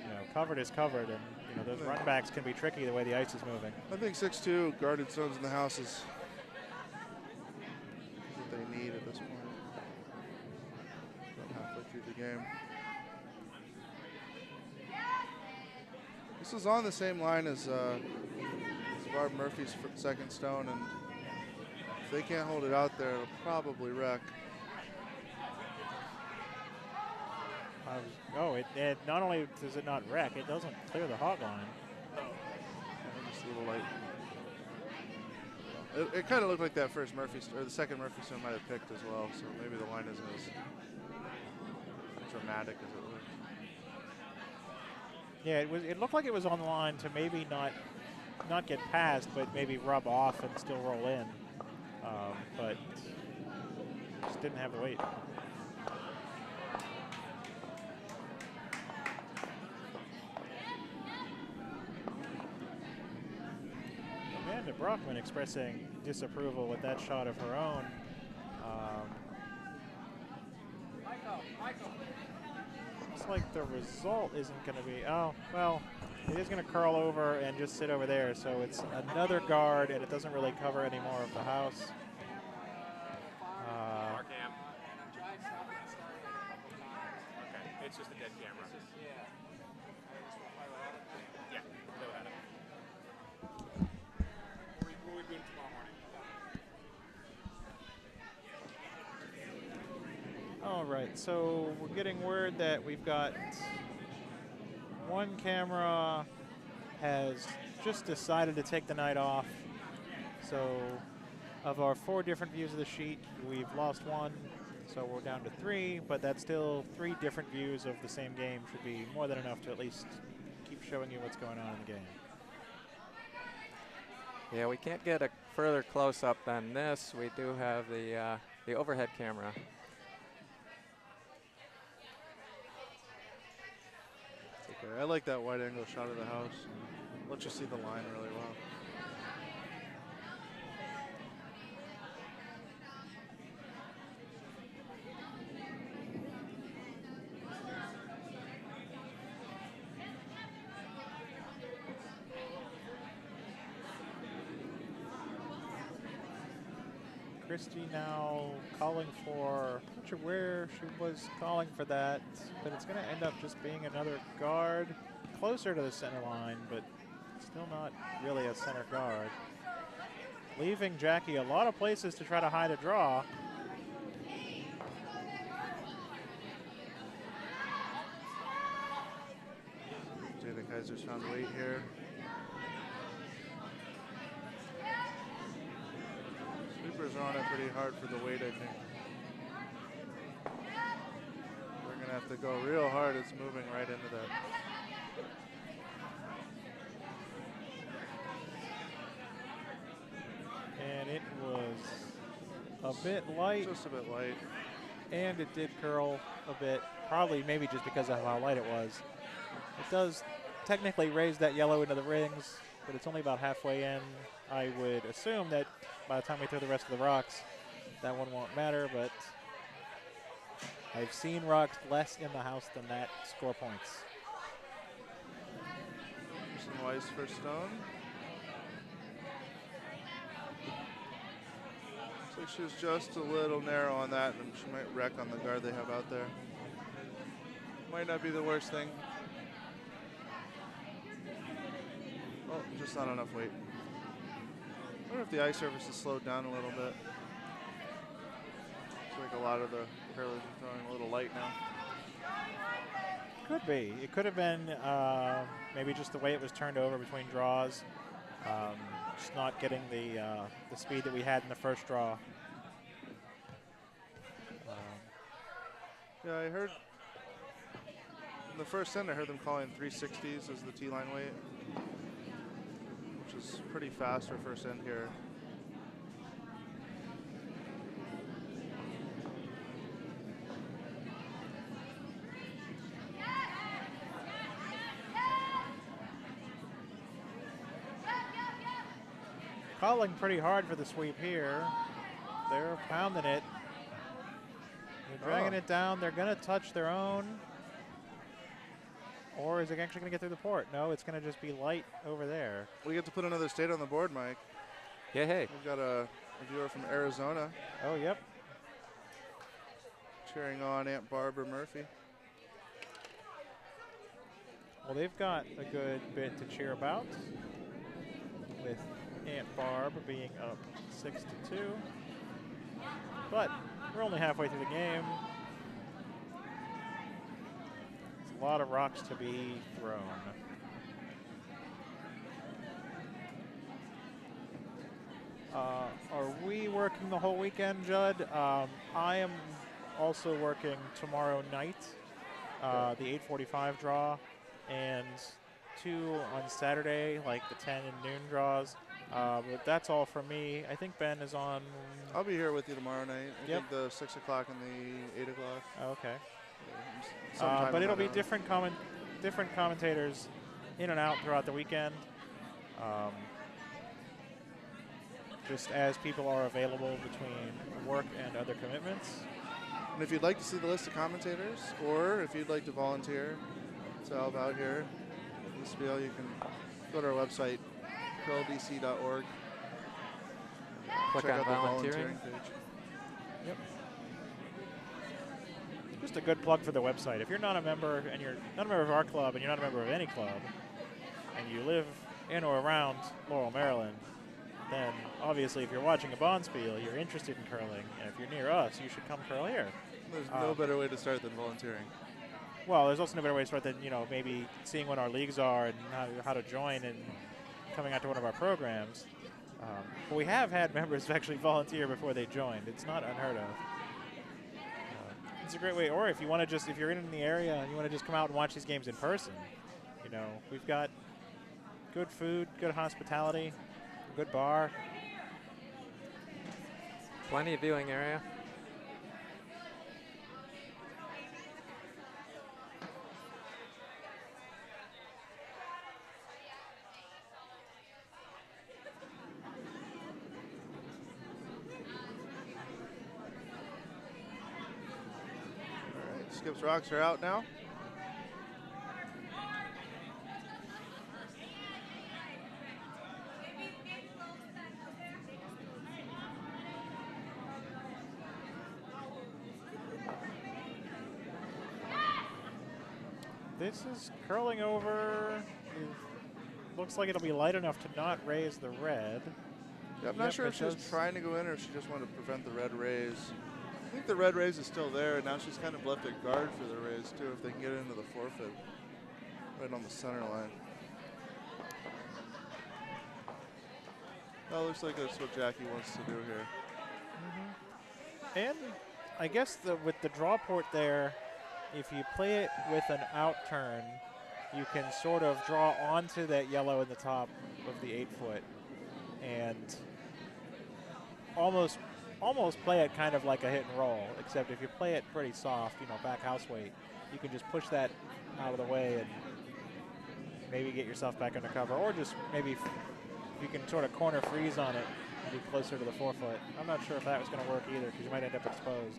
you know, covered is covered, and you know those run backs can be tricky the way the ice is moving. I think 6-2 guarded stones in the house is what they need at this point. About halfway through the game. This is on the same line as Barb Murphy's second stone, and if they can't hold it out there, it'll probably wreck. It not only does it not wreck, it doesn't clear the hog line. Just a little light. It kind of looked like that first or the second Murphy stone might have picked as well, so maybe the line isn't as dramatic as it looked. Yeah, it looked like it was on the line to maybe not get past, but maybe rub off and still roll in. But just didn't have the weight. Amanda Brockman expressing disapproval with that shot of her own. Looks like the result isn't going to be, oh, well, it is going to curl over and just sit over there. So it's another guard, and it doesn't really cover any more of the house. Cam. Okay, it's just a dead camera. Yeah, go ahead. We'll be doing it tomorrow morning. All right, so we're getting word that we've got one camera has just decided to take the night off. So of our 4 different views of the sheet, we've lost one, so we're down to 3, but that's still 3 different views of the same game. Should be more than enough to at least keep showing you what's going on in the game. Yeah, we can't get a further close-up than this. We do have the overhead camera. Okay, I like that wide angle shot of the house. Lets you see the line really well. Christie now calling for, I'm not sure where she was calling for that, but it's going to end up just being another guard closer to the center line, but still not really a center guard. Leaving Jackie a lot of places to try to hide a draw. Jada Kaiser's found weight here. Sweepers are on it pretty hard for the weight, I think. They're going to have to go real hard. It's moving right into that. And it was a bit light. Just a bit light. And it did curl a bit, probably maybe just because of how light it was. It does technically raise that yellow into the rings, but it's only about halfway in. I would assume that by the time we throw the rest of the rocks, that one won't matter, but I've seen rocks less in the house than that score points. Some Weiss for stone. Looks like she was just a little narrow on that, and she might wreck on the guard they have out there. Might not be the worst thing. Oh, just not enough weight. I wonder if the ice surface has slowed down a little bit. Looks like a lot of the curlers are throwing a little light now. Could be. It could have been maybe just the way it was turned over between draws. Just not getting the speed that we had in the first draw. Yeah, I heard in the first end, I heard them calling 360s as the T-line weight, which is pretty fast for first end here. Calling pretty hard for the sweep here. They're pounding it. They're dragging it down. They're going to touch their own. Or is it actually going to get through the port? No, it's going to just be light over there. We get to put another state on the board, Mike. Yeah, hey. We've got a viewer from Arizona Oh, yep. cheering on Aunt Barbara Murphy. Well, they've got a good bit to cheer about, with Aunt Barb being up 6-2. But we're only halfway through the game. It's a lot of rocks to be thrown. Are we working the whole weekend, Judd? I am also working tomorrow night, the 8:45 draw, and 2 on Saturday, like the 10 and noon draws. But that's all for me. I think Ben is on. I'll be here with you tomorrow night. I Yep. think the 6 o'clock and the 8 o'clock. Okay. Sometime But in it'll that be hour. different commentators in and out throughout the weekend. Just as people are available between work and other commitments. And if you'd like to see the list of commentators, or if you'd like to volunteer to help out here in the spiel, you can go to our website, curldc.org. Click Check on out the volunteering. volunteering page. Yep. Just a good plug for the website. If you're not a member and you're not a member of our club and you're not a member of any club and you live in or around Laurel, Maryland, then obviously if you're watching a Bonspiel, you're interested in curling. And if you're near us, you should come curl here. There's no better way to start than volunteering. Well, there's also no better way to start than, maybe seeing what our leagues are and how to join and coming out to one of our programs. But we have had members actually volunteer before they joined. It's not unheard of. It's a great way. Or if you want to if you're in the area and you want to just come out and watch these games in person, we've got good food, good hospitality, a good bar. Plenty of viewing area. All right, Skips Rocks are out now. This is curling over. Looks like it'll be light enough to not raise the red. Yeah, I'm not Yep, sure if it she was does. trying to go in or if she just wanted to prevent the red raise. I think the red raise is still there, and now she's kind of left it guard for the raise, too, if they can get into the forfeit right on the center line. That looks like that's what Jackie wants to do here. And I guess with the draw port there, if you play it with an out turn, you can sort of draw onto that yellow in the top of the 8-foot and almost play it kind of like a hit and roll, except if you play it pretty soft, back house weight, you can just push that out of the way and maybe get yourself back under cover, or just maybe you can sort of corner freeze on it and be closer to the 4-foot. I'm not sure if that was going to work either because you might end up exposed.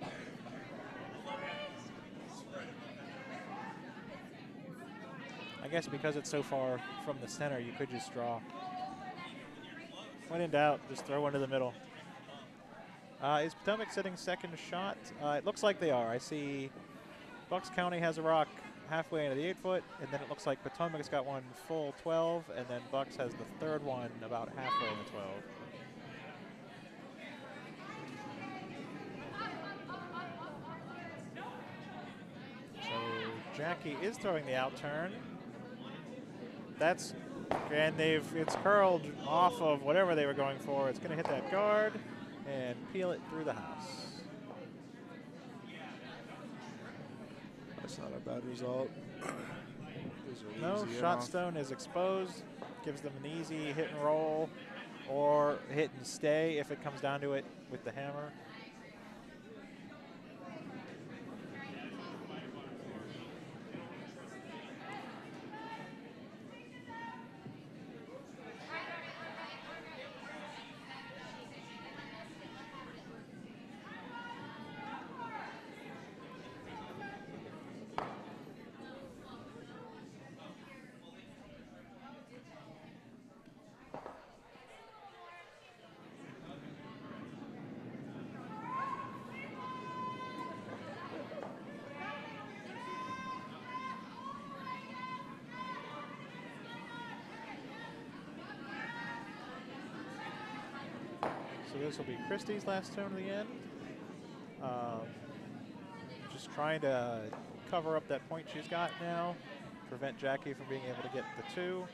I guess because it's so far from the center, you could just draw. When in doubt, just throw one to the middle. Is Potomac sitting second shot? It looks like they are. I see Bucks County has a rock halfway into the 8-foot, and then it looks like Potomac's got one full 12, and then Bucks has the third one about halfway in the 12. So Jackie is throwing the out turn. It's curled off of whatever they were going for. It's going to hit that guard and peel it through the house. That's not a bad result. No, shot stone is exposed. Gives them an easy hit and roll or hit and stay if it comes down to it with the hammer. So this will be Christie's last turn to the end. Just trying to cover up that point she's got now, prevent Jackie from being able to get the 2.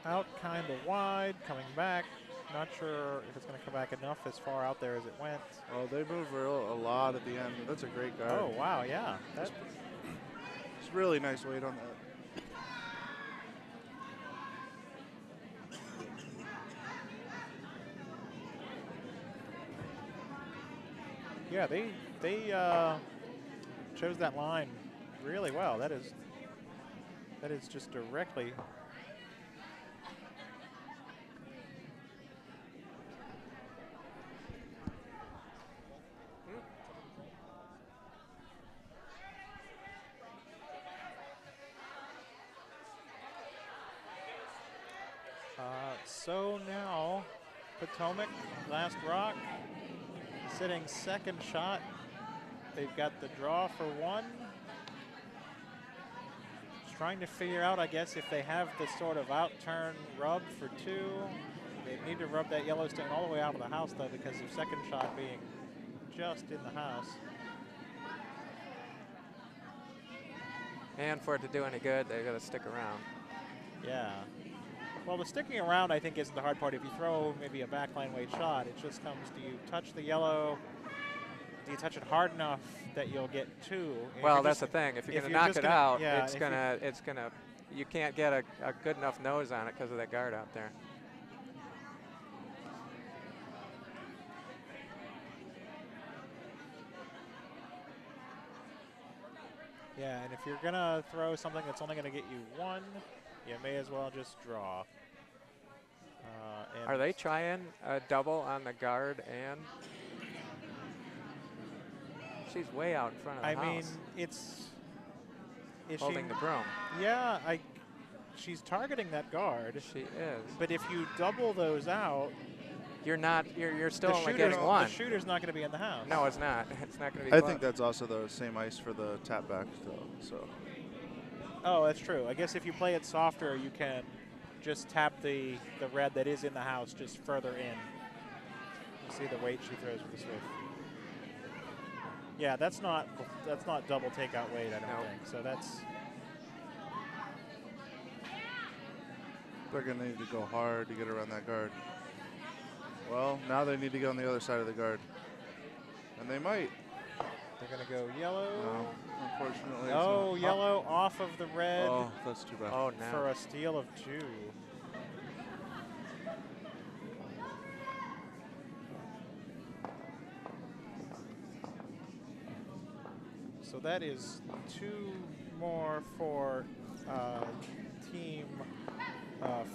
out kind of wide, coming back. Not sure if it's going to come back enough as far out there as it went. Oh, they move a lot at the end. That's a great guard. Oh, wow, yeah. It's really nice weight on that. Yeah, they chose that line really well. That is just directly. So now Potomac, last rock, sitting second shot. They've got the draw for one. Just trying to figure out, I guess, if they have the sort of out-turn rub for two. They need to rub that Yellowstone all the way out of the house, though, because of second shot being just in the house. And for it to do any good, they got to stick around. Yeah. Well, the sticking around, I think, isn't the hard part. If you throw maybe a backline weight shot, it just comes, do you touch the yellow? Do you touch it hard enough that you'll get two? Well, that's the thing. If you're going to knock it out, yeah, it's gonna, you can't get a good enough nose on it because of that guard out there. Yeah, and if you're going to throw something that's only going to get you one, you may as well just draw. Are they trying a double on the guard and? She's way out in front of the house. I mean, it's holding the broom. Yeah, she's targeting that guard. She is. But if you double those out, you're still only getting one. The shooter's not going to be in the house. No, it's not. It's not going to be. I think that's also the same ice for the tap back, though. So. Oh, that's true. I guess if you play it softer, you can just tap the red that is in the house just further in. You see the weight she throws with the Swift. Yeah, that's not double takeout weight, I don't think. So that's. They're going to need to go hard to get around that guard. Well, now they need to get on the other side of the guard. And they might. They're going to go yellow. No, unfortunately. Oh, yellow off of the red. Oh, that's too bad. Oh, no. For a steal of two. So that is two more for team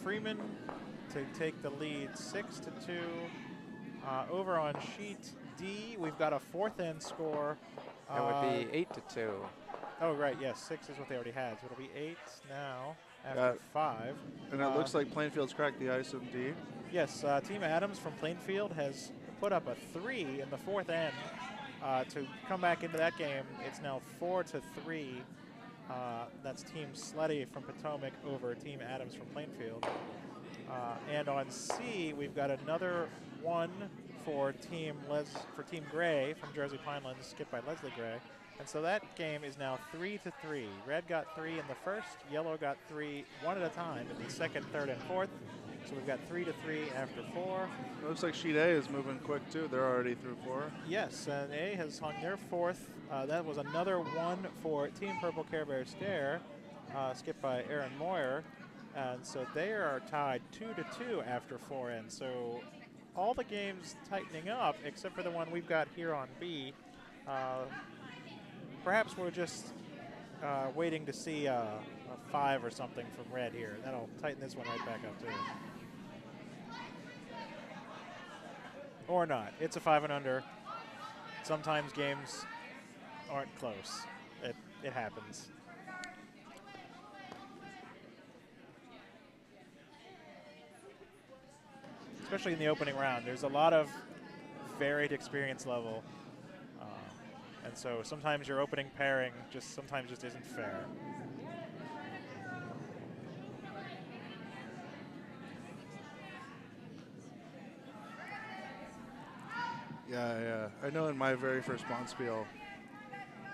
Freeman to take the lead 6-2. Over on sheet D, we've got a fourth end score. It would be 8-2. Oh, right, yes, 6 is what they already had. So it'll be 8 now after 5. And it looks like Plainfield's cracked the ice in D. Yes, Team Adams from Plainfield has put up a 3 in the fourth end. To come back into that game, it's now 4-3. That's Team Sleddy from Potomac over Team Adams from Plainfield. And on C, we've got another one for Team Gray from Jersey Pinelands, skipped by Leslie Gray. And so that game is now 3-3. Red got 3 in the first, yellow got 3 one at a time in the second, third, and fourth. So we've got 3-3 after 4. It looks like sheet A is moving quick too. They're already through 4. Yes, and A has hung their fourth. That was another one for Team Purple Care Bear Stare, skipped by Aaron Moyer. And so they are tied 2-2 after 4 ends. So all the games tightening up except for the one we've got here on B. Perhaps we're just waiting to see a 5 or something from Red here. That'll tighten this one right back up too. Or not. It's a 5 and under. Sometimes games aren't close. It happens. Especially in the opening round. There's a lot of varied experience level. And so sometimes your opening pairing sometimes just isn't fair. Yeah. I know in my very first Bonspiel,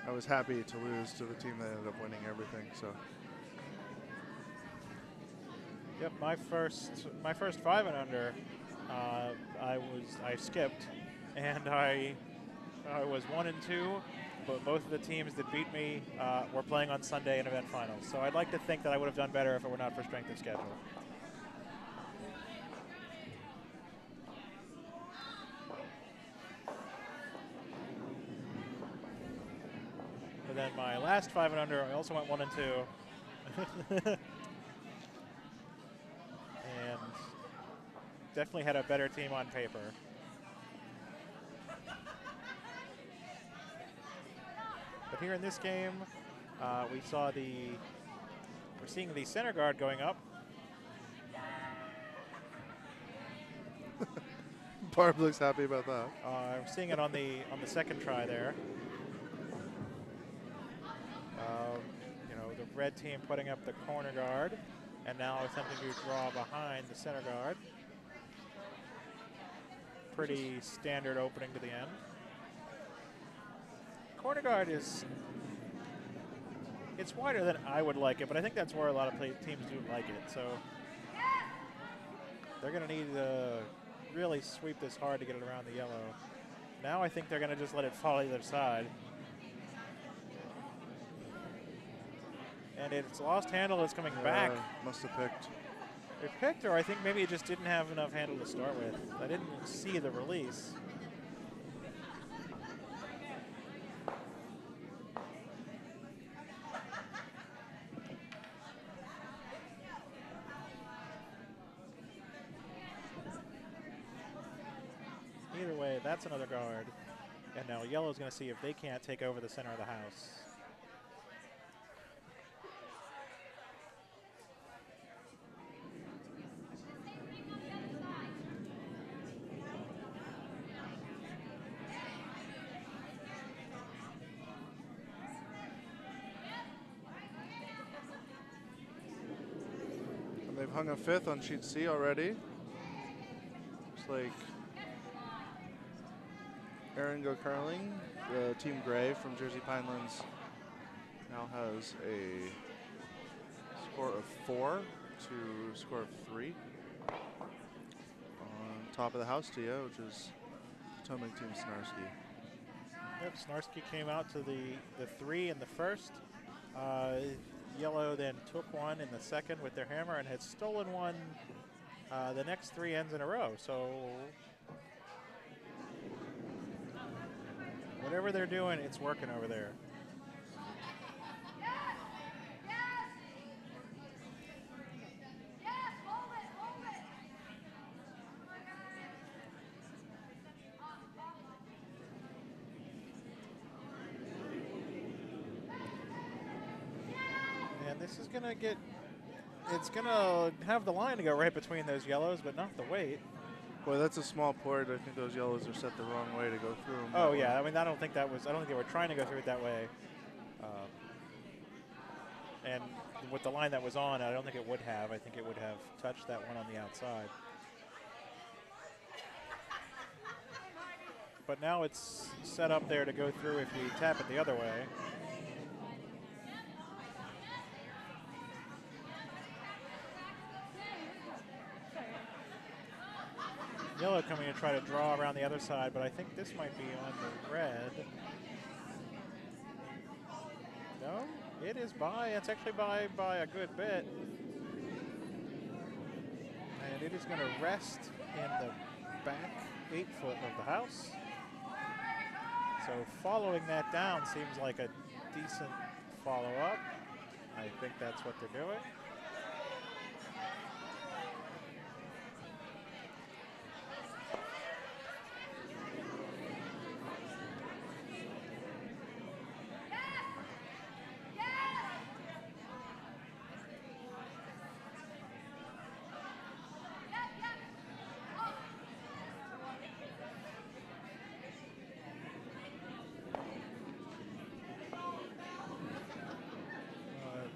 I was happy to lose to the team that ended up winning everything. So Yep, my first 5 and under, I skipped, and I was 1 and 2, but both of the teams that beat me were playing on Sunday in event finals. So I'd like to think that I would have done better if it were not for strength of schedule. But then my last 5 and under, I also went 1 and 2. And definitely had a better team on paper. But here in this game, we're seeing the center guard going up. Barb looks happy about that. I'm seeing it on the second try there. You know, the red team putting up the corner guard, and now attempting to draw behind the center guard. Pretty standard opening to the end. Corner guard it's wider than I would like it, but I think that's where a lot of teams do like it. So they're going to need to really sweep this hard to get it around the yellow. Now I think they're going to just let it fall either side. And its lost handle is coming back. Must have picked. It picked, or I think maybe it just didn't have enough handle to start with. I didn't see the release. Either way, that's another guard. And now yellow's going to see if they can't take over the center of the house. And they've hung a 5th on sheet C already. Looks like Aaron Go Curling, the Team Gray from Jersey Pinelands, now has a score of 4 to score of 3. On top of the house to you, which is Potomac Team Snarsky. Yep, Snarsky came out to the 3 in the first. Yellow then took 1 in the second with their hammer and had stolen 1 the next 3 ends in a row. So whatever they're doing, it's working over there. And this is going to it's going to have the line to go right between those yellows, but not the weight. Boy, that's a small port. I think those yellows are set the wrong way to go through them. Oh yeah, I mean, I don't think they were trying to go through it that way. And with the line that was on, I don't think it would have. I think it would have touched that one on the outside. But now it's set up there to go through if you tap it the other way. Yellow coming to try to draw around the other side, but I think this might be on the red. No, it is by. It's actually by a good bit. And it is going to rest in the back 8 foot of the house. So following that down seems like a decent follow-up. I think that's what they're doing.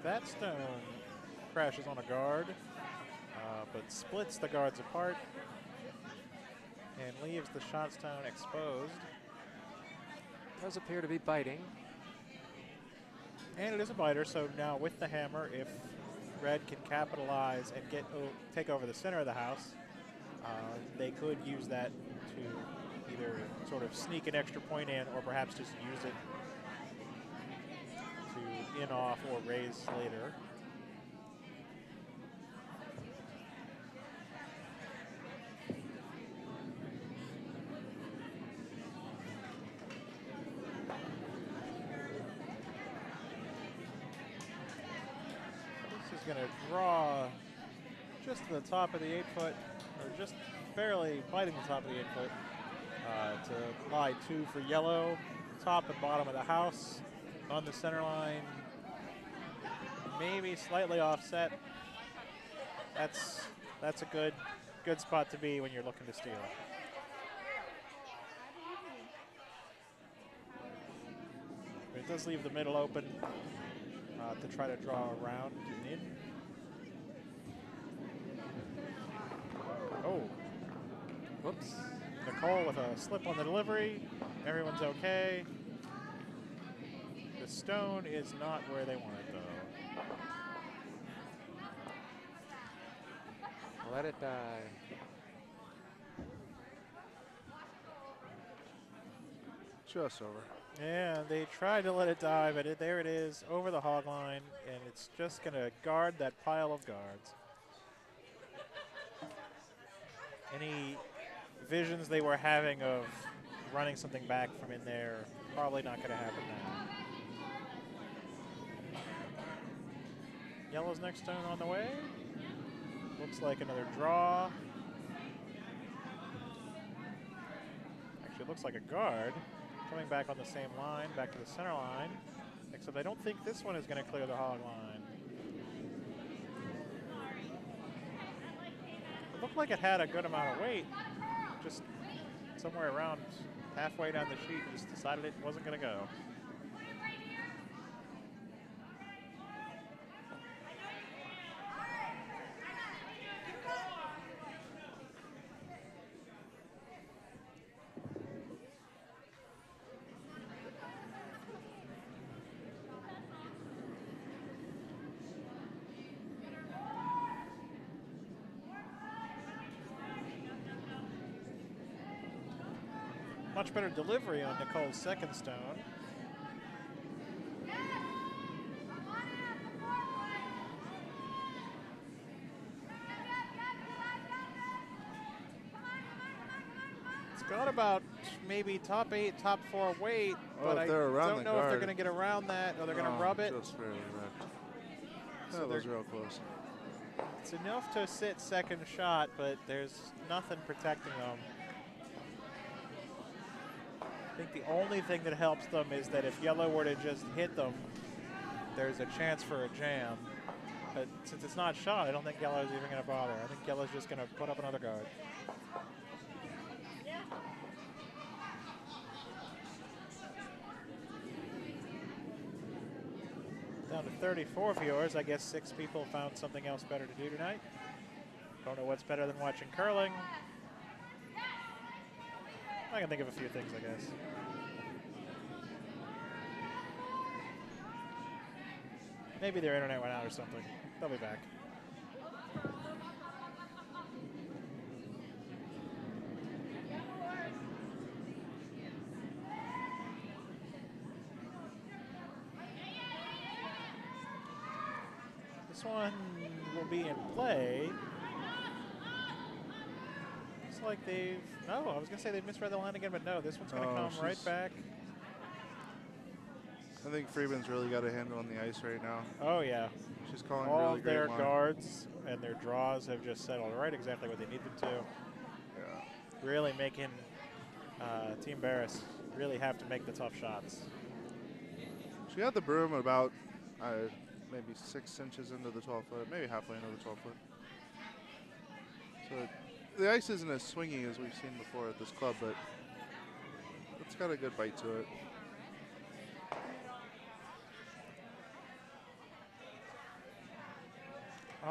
That stone crashes on a guard, but splits the guards apart and leaves the shot stone exposed. Does appear to be biting. And it is a biter, so now with the hammer, if red can capitalize and take over the center of the house, they could use that to either sort of sneak an extra point in or perhaps just use it to in off or raise later. This is going to draw just to the top of the 8-foot, or just barely biting the top of the 8-foot, to lie 2 for yellow, top and bottom of the house, on the center line, maybe slightly offset. That's a good spot to be when you're looking to steal. But it does leave the middle open to try to draw around and in. Oh. Whoops. Nicole with a slip on the delivery. Everyone's okay. The stone is not where they want it, though. Let it die. Just over. Yeah, they tried to let it die, but there it is, over the hog line, and it's just going to guard that pile of guards. Any visions they were having of running something back from in there, probably not going to happen now. Yellow's next stone on the way. Looks like another draw. Actually, it looks like a guard coming back on the same line, back to the center line. Except I don't think this one is going to clear the hog line. It looked like it had a good amount of weight. Just somewhere around halfway down the sheet, just decided it wasn't going to go. Much better delivery on Nicole's second stone. It's got about maybe top 8, top 4 weight, but I don't know if they're going to get around that or they're going to rub it. Just barely wrecked. So That was real close. It's enough to sit second shot, but there's nothing protecting them. I think the only thing that helps them is that if yellow were to just hit them, there's a chance for a jam. But since it's not shot, I don't think yellow's even going to bother. I think yellow's just going to put up another guard. Down to 34 viewers. I guess 6 people found something else better to do tonight. Don't know what's better than watching curling. I can think of a few things, I guess. Maybe their internet went out or something. They'll be back. This one will be in play. Looks like they've... No, I was going to say they misread the line again, but no, this one's going to come right back. I think Freeman's really got a handle on the ice right now. Oh, yeah. She's calling all really of their great guards and their draws have just settled right exactly what they need them to. Yeah. Really making Team Barris really have to make the tough shots. She had the broom about maybe 6 inches into the 12-foot, maybe halfway into the 12-foot. So the ice isn't as swingy as we've seen before at this club, but it's got a good bite to it.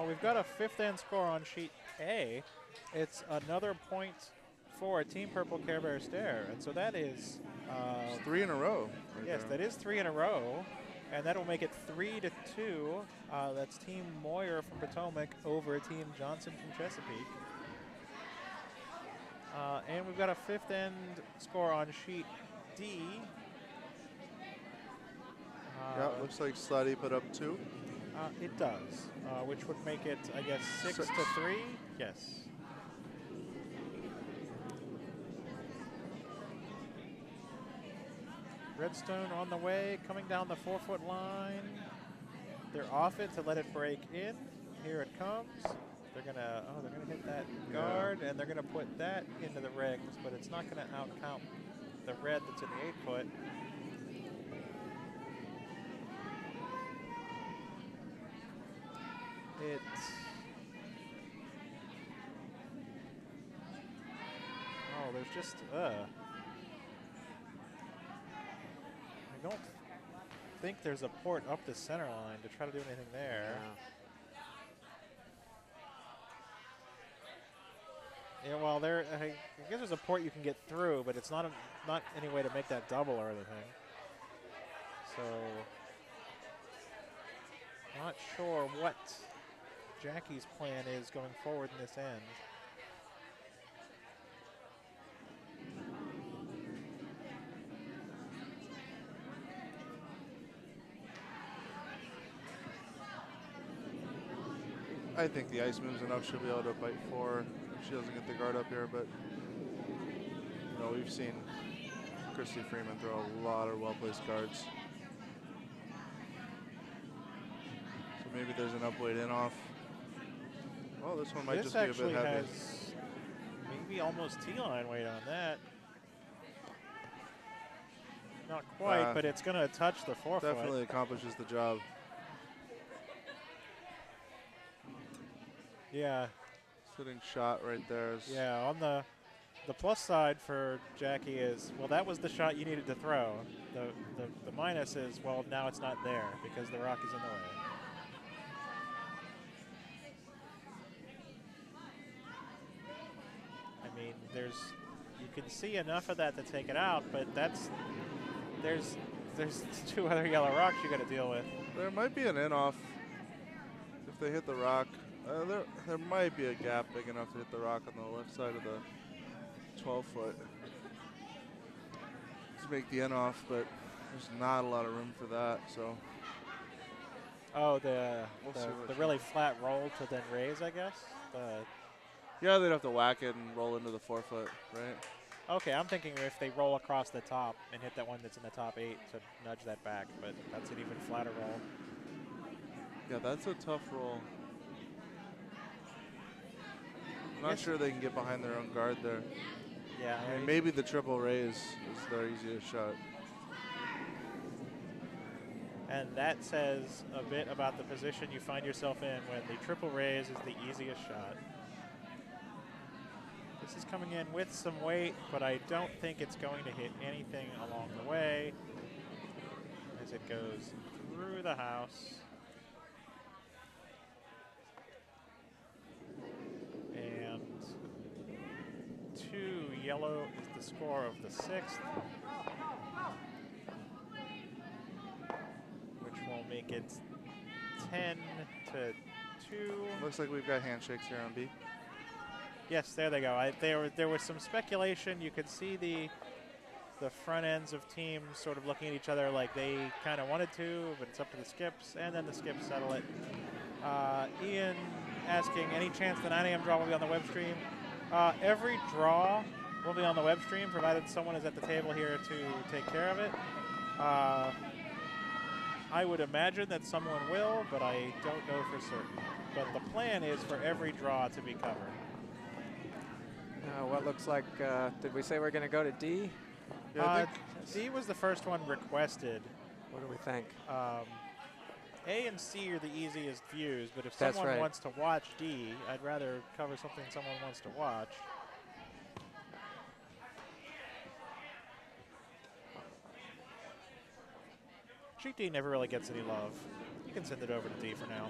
We've got a 5th end score on sheet A. It's another point for Team Purple Care Bear Stare. And so that is... 3 in a row. Yes, that is 3 in a row. And that'll make it 3-2. That's Team Moyer from Potomac over Team Johnson from Chesapeake. And we've got a fifth end score on sheet D. Yeah, looks like Slutty put up 2. It does, which would make it, I guess, 6-3. Yes. Redstone on the way, coming down the 4-foot line. They're off it to let it break in. Here it comes. They're gonna hit that guard, and they're gonna put that into the rings, but it's not gonna outcount the red that's in the 8-foot. Oh, there's just I don't think there's a port up the center line to try to do anything there. Yeah, well, I guess there's a port you can get through, but it's not any way to make that double or anything. So, not sure what Jackie's plan is going forward in this end. I think the ice moves enough. She'll be able to bite 4 if she doesn't get the guard up here. But you know, we've seen Christy Freeman throw a lot of well-placed guards. So maybe there's an up weight in off. Well, this one might just be a bit heavy. Has maybe almost T-line weight on that. Not quite, but it's going to touch the 4-foot. Definitely accomplishes the job. Yeah. Sitting shot right there. Yeah, on the plus side for Jackie is, well, that was the shot you needed to throw. The minus is, well, now it's not there because the rock is in the way. I mean, you can see enough of that to take it out, but there's 2 other yellow rocks you got to deal with. There might be an in-off if they hit the rock. There might be a gap big enough to hit the rock on the left side of the 12-foot to make the in-off, but there's not a lot of room for that. So. Oh, the really flat roll to then raise, I guess. Yeah, they'd have to whack it and roll into the 4-foot, right? Okay, I'm thinking if they roll across the top and hit that one that's in the top 8 to nudge that back, but that's an even flatter roll. Yeah, that's a tough roll. I'm not sure they can get behind their own guard there. Yeah, I mean, maybe the triple raise is their easiest shot. And that says a bit about the position you find yourself in when the triple raise is the easiest shot. This is coming in with some weight, but I don't think it's going to hit anything along the way as it goes through the house. And 2 yellow is the score of the 6th, which will make it 10-2. Looks like we've got handshakes here on B. Yes, there they go. There was some speculation. You could see the front ends of teams sort of looking at each other like they kind of wanted to, but it's up to the skips, and then the skips settle it. Ian asking, any chance the 9 a.m. draw will be on the web stream? Every draw will be on the web stream, provided someone is at the table here to take care of it. I would imagine that someone will, but I don't know for certain. But the plan is for every draw to be covered. What looks like, did we say we're going to go to D? Yeah, I think D was the first one requested. What do we think? A and C are the easiest views, but if That's someone right. wants to watch D, I'd rather cover something someone wants to watch. Sheet D never really gets any love. You can send it over to D for now.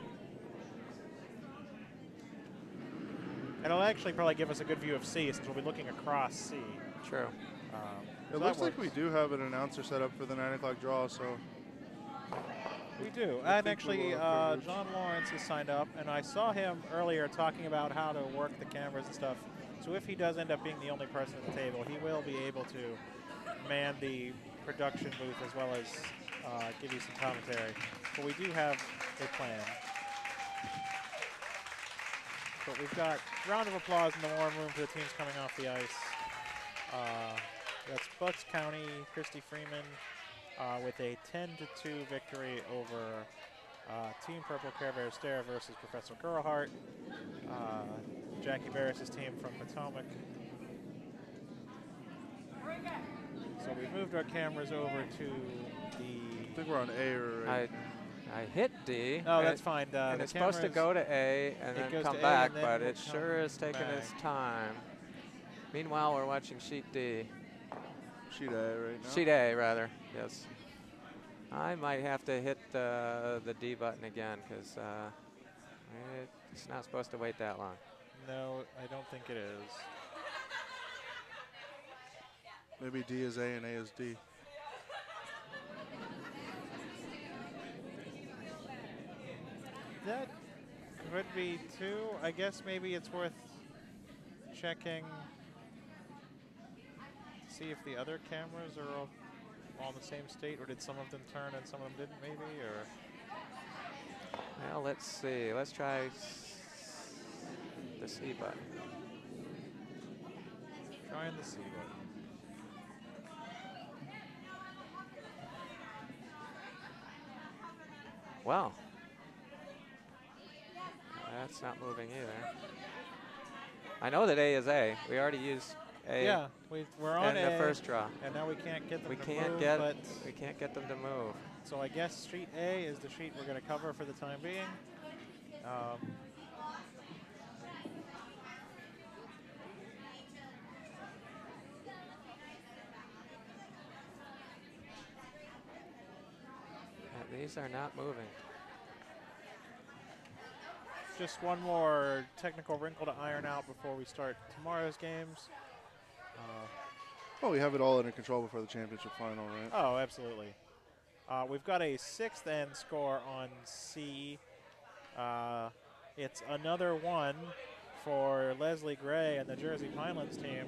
And it'll actually probably give us a good view of C since we'll be looking across C. True. it looks like we do have an announcer set up for the 9 o'clock draw, so We do. I And think we actually, will have privilege. John Lawrence has signed up, and I saw him earlier talking about how to work the cameras and stuff. So if he does end up being the only person at the table, he will be able to man the production booth as well as give you some commentary. But we do have a plan. But we've got a round of applause in the warm room for the teams coming off the ice. That's Bucks County, Christy Freeman, with a 10-2 victory over Team Purple Care Bear Stare versus Professor Curlheart. Jackie Barris' team from Potomac. So we've moved our cameras over to I the... think we're on A or A. I hit D. Oh, that's fine. And the it's supposed to cameras- go to A and it then goes come to A back, and then but will it sure come is taking its back. time. Meanwhile, we're watching sheet D. Sheet A right now. Sheet A, rather, yes. I might have to hit the D button again because it's not supposed to wait that long. No, I don't think it is. Maybe D is A and A is D. That could be too. I guess maybe it's worth checking to see if the other cameras are all in the same state, or did some of them turn and some of them didn't maybe, or... Well, let's see. Let's try the C button. Trying the C button. Well, that's not moving either. I know that A is A. We already used A. Yeah, we're on in A, the first draw. and now we can't get them We to can't move, get but we can't get them to move. so I guess sheet A is the sheet we're going to cover for the time being. These are not moving. Just one more technical wrinkle to iron out before we start tomorrow's games. Oh, we have it all under control before the championship final, right? Oh, absolutely. We've got a 6th end score on C. It's another one for Leslie Gray and the Jersey Pinelands team.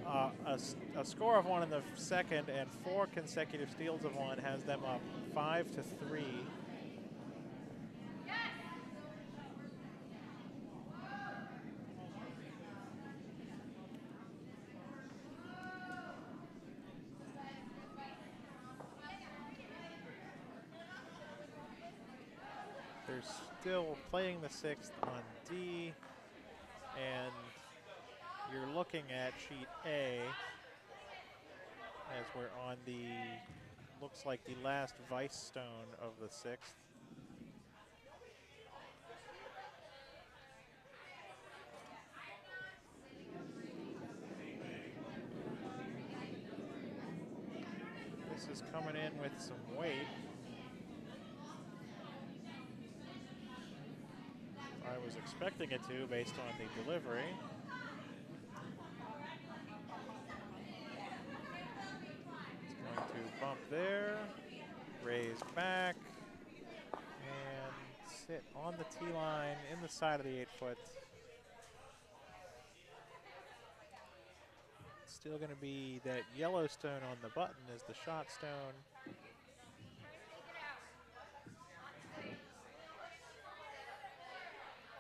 A score of 1 in the second and 4 consecutive steals of 1 has them up 5-3. They're still playing the 6th on D, and you're looking at sheet A as we're on the, looks like the last vice stone of the 6th. This is coming in with some weight. I was expecting it to based on the delivery. It's going to bump there, raise back, and sit on the tee line in the side of the 8-foot. Still going to be that yellow stone on the button as the shot stone.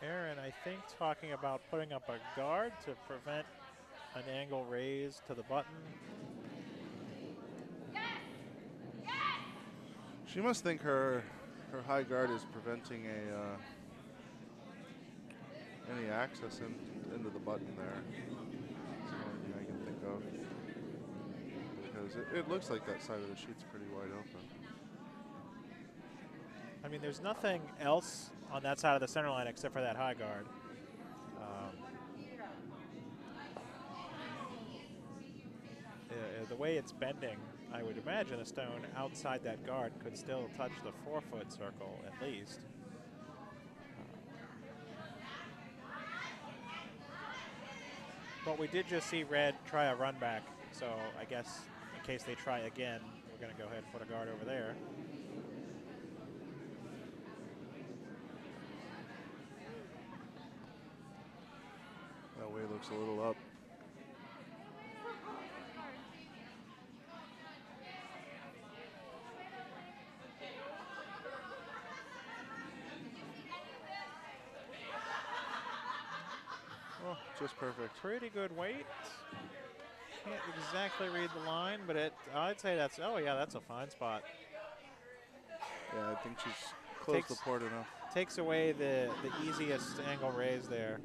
Aaron, I think, talking about putting up a guard to prevent an angle raise to the button. She must think her high guard is preventing any access into the button there. That's the only thing I can think of. Because it looks like that side of the sheet's pretty wide open. I mean, there's nothing else on that side of the center line except for that high guard. The way it's bending, I would imagine a stone outside that guard could still touch the 4-foot circle at least. But we did just see red try a run back, so I guess in case they try again, we're going to go ahead and put a guard over there. looks a little up. Oh, just perfect. Pretty good weight. Can't exactly read the line, but I'd say that's, oh yeah, that's a fine spot. Yeah, I think she's close to port enough. Takes away the easiest angle raise there.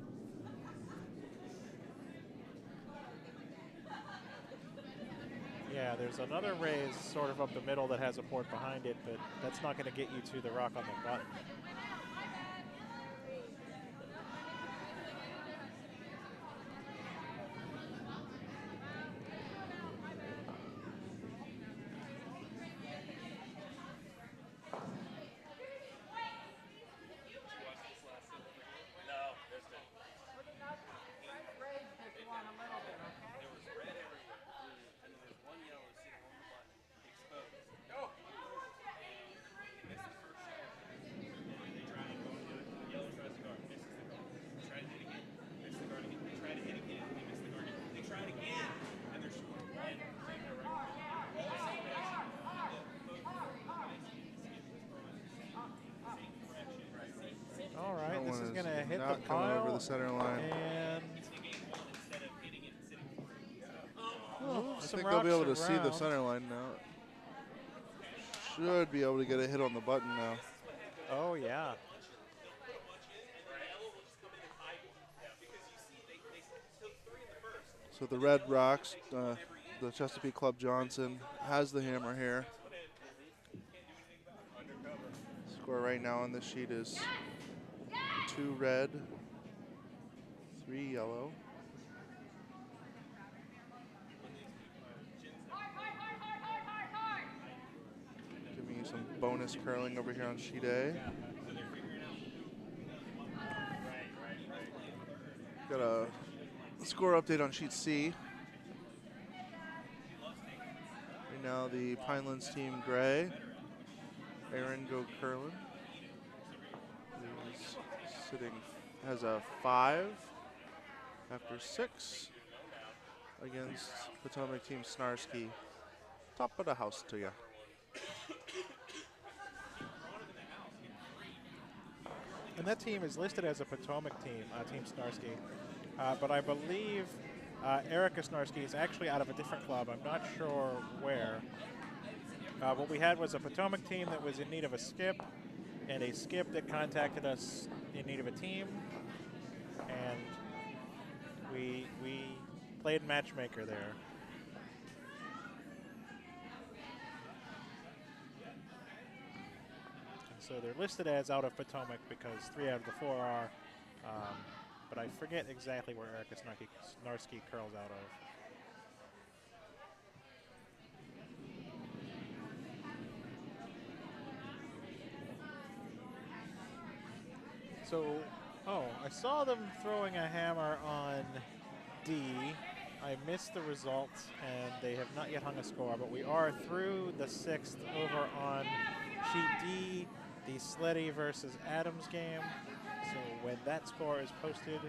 Yeah, there's another raise sort of up the middle that has a port behind it, but that's not going to get you to the rock on the button. All right, this is going to hit the pile over the center line. And I think they'll be able to see the center line now. Should be able to get a hit on the button now. Oh, yeah. So the Red Rocks, the Chesapeake Club Johnson, has the hammer here. Score right now on this sheet is 2 red, 3 yellow. Giving you some bonus curling over here on sheet A. Got a score update on sheet C. Right now the Pinelands team gray. Aaron go curling. He's sitting, has a 5 after 6 against Potomac team Snarsky. Top of the house to you. And that team is listed as a Potomac team, Team Snarsky. But I believe Erica Snarsky is actually out of a different club. I'm not sure where. What we had was a Potomac team that was in need of a skip, and a skip that contacted us in need of a team. And we played matchmaker there. So they're listed as out of Potomac because 3 out of the 4 are, but I forget exactly where Erica Snarsky curls out of. So, oh, I saw them throwing a hammer on D. I missed the result, and they have not yet hung a score, but we are through the 6th over on sheet D, the Sleddy versus Adams game. So when that score is posted,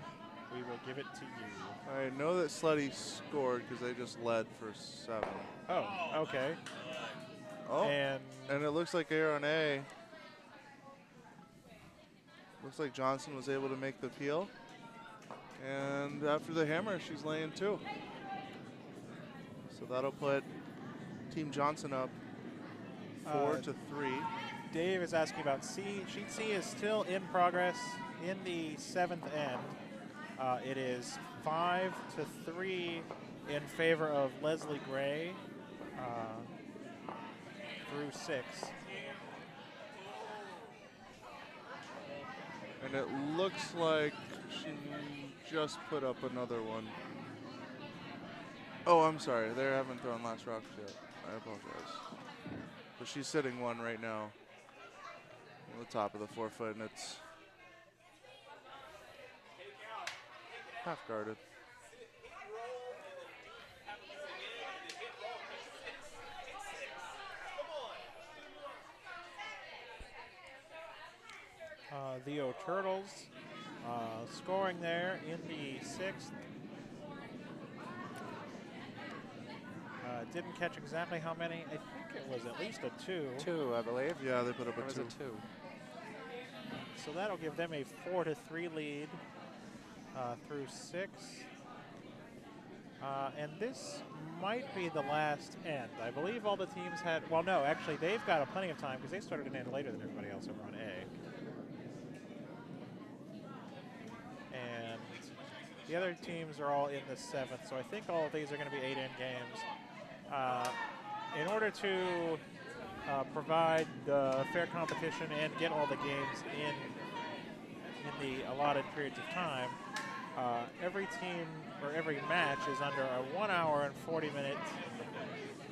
we will give it to you. I know that Sleddy scored because they just led for 7. Oh, okay. Oh, and it looks like error on A. Looks like Johnson was able to make the peel. And after the hammer, she's laying 2. So that'll put Team Johnson up 4-3. Dave is asking about C. Sheet C is still in progress in the 7th end. It is 5-3 in favor of Leslie Gray through 6. And it looks like she just put up another one. Oh, I'm sorry. They haven't thrown last rocks yet. I apologize. But she's sitting 1 right now on the top of the 4-foot, and it's half guarded. The O'Turtles scoring there in the 6th. didn't catch exactly how many. I think it was at least a 2. 2, I believe. Yeah, they put up It a was 2. a 2. So that'll give them a 4-3 lead through 6. And this might be the last end. I believe all the teams had, well, no, actually, they've got plenty of time because they started an end later than everybody else over on A. And the other teams are all in the 7th, so I think all of these are going to be 8-end games. In order to provide fair competition and get all the games in the allotted periods of time, every team or every match is under a 1 hour and 40-minute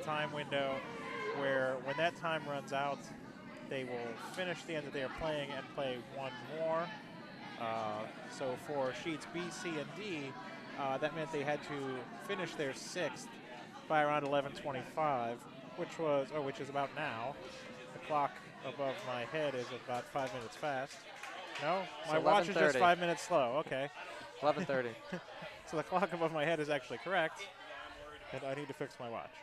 time window where when that time runs out, they will finish the end that they are playing and play one more. So for sheets B, C, and D, that meant they had to finish their 6th by around 11:25, which is about now. The clock above my head is about 5 minutes fast. No, my watch is just 5 minutes slow. Okay. 11:30. So the clock above my head is actually correct, and I need to fix my watch.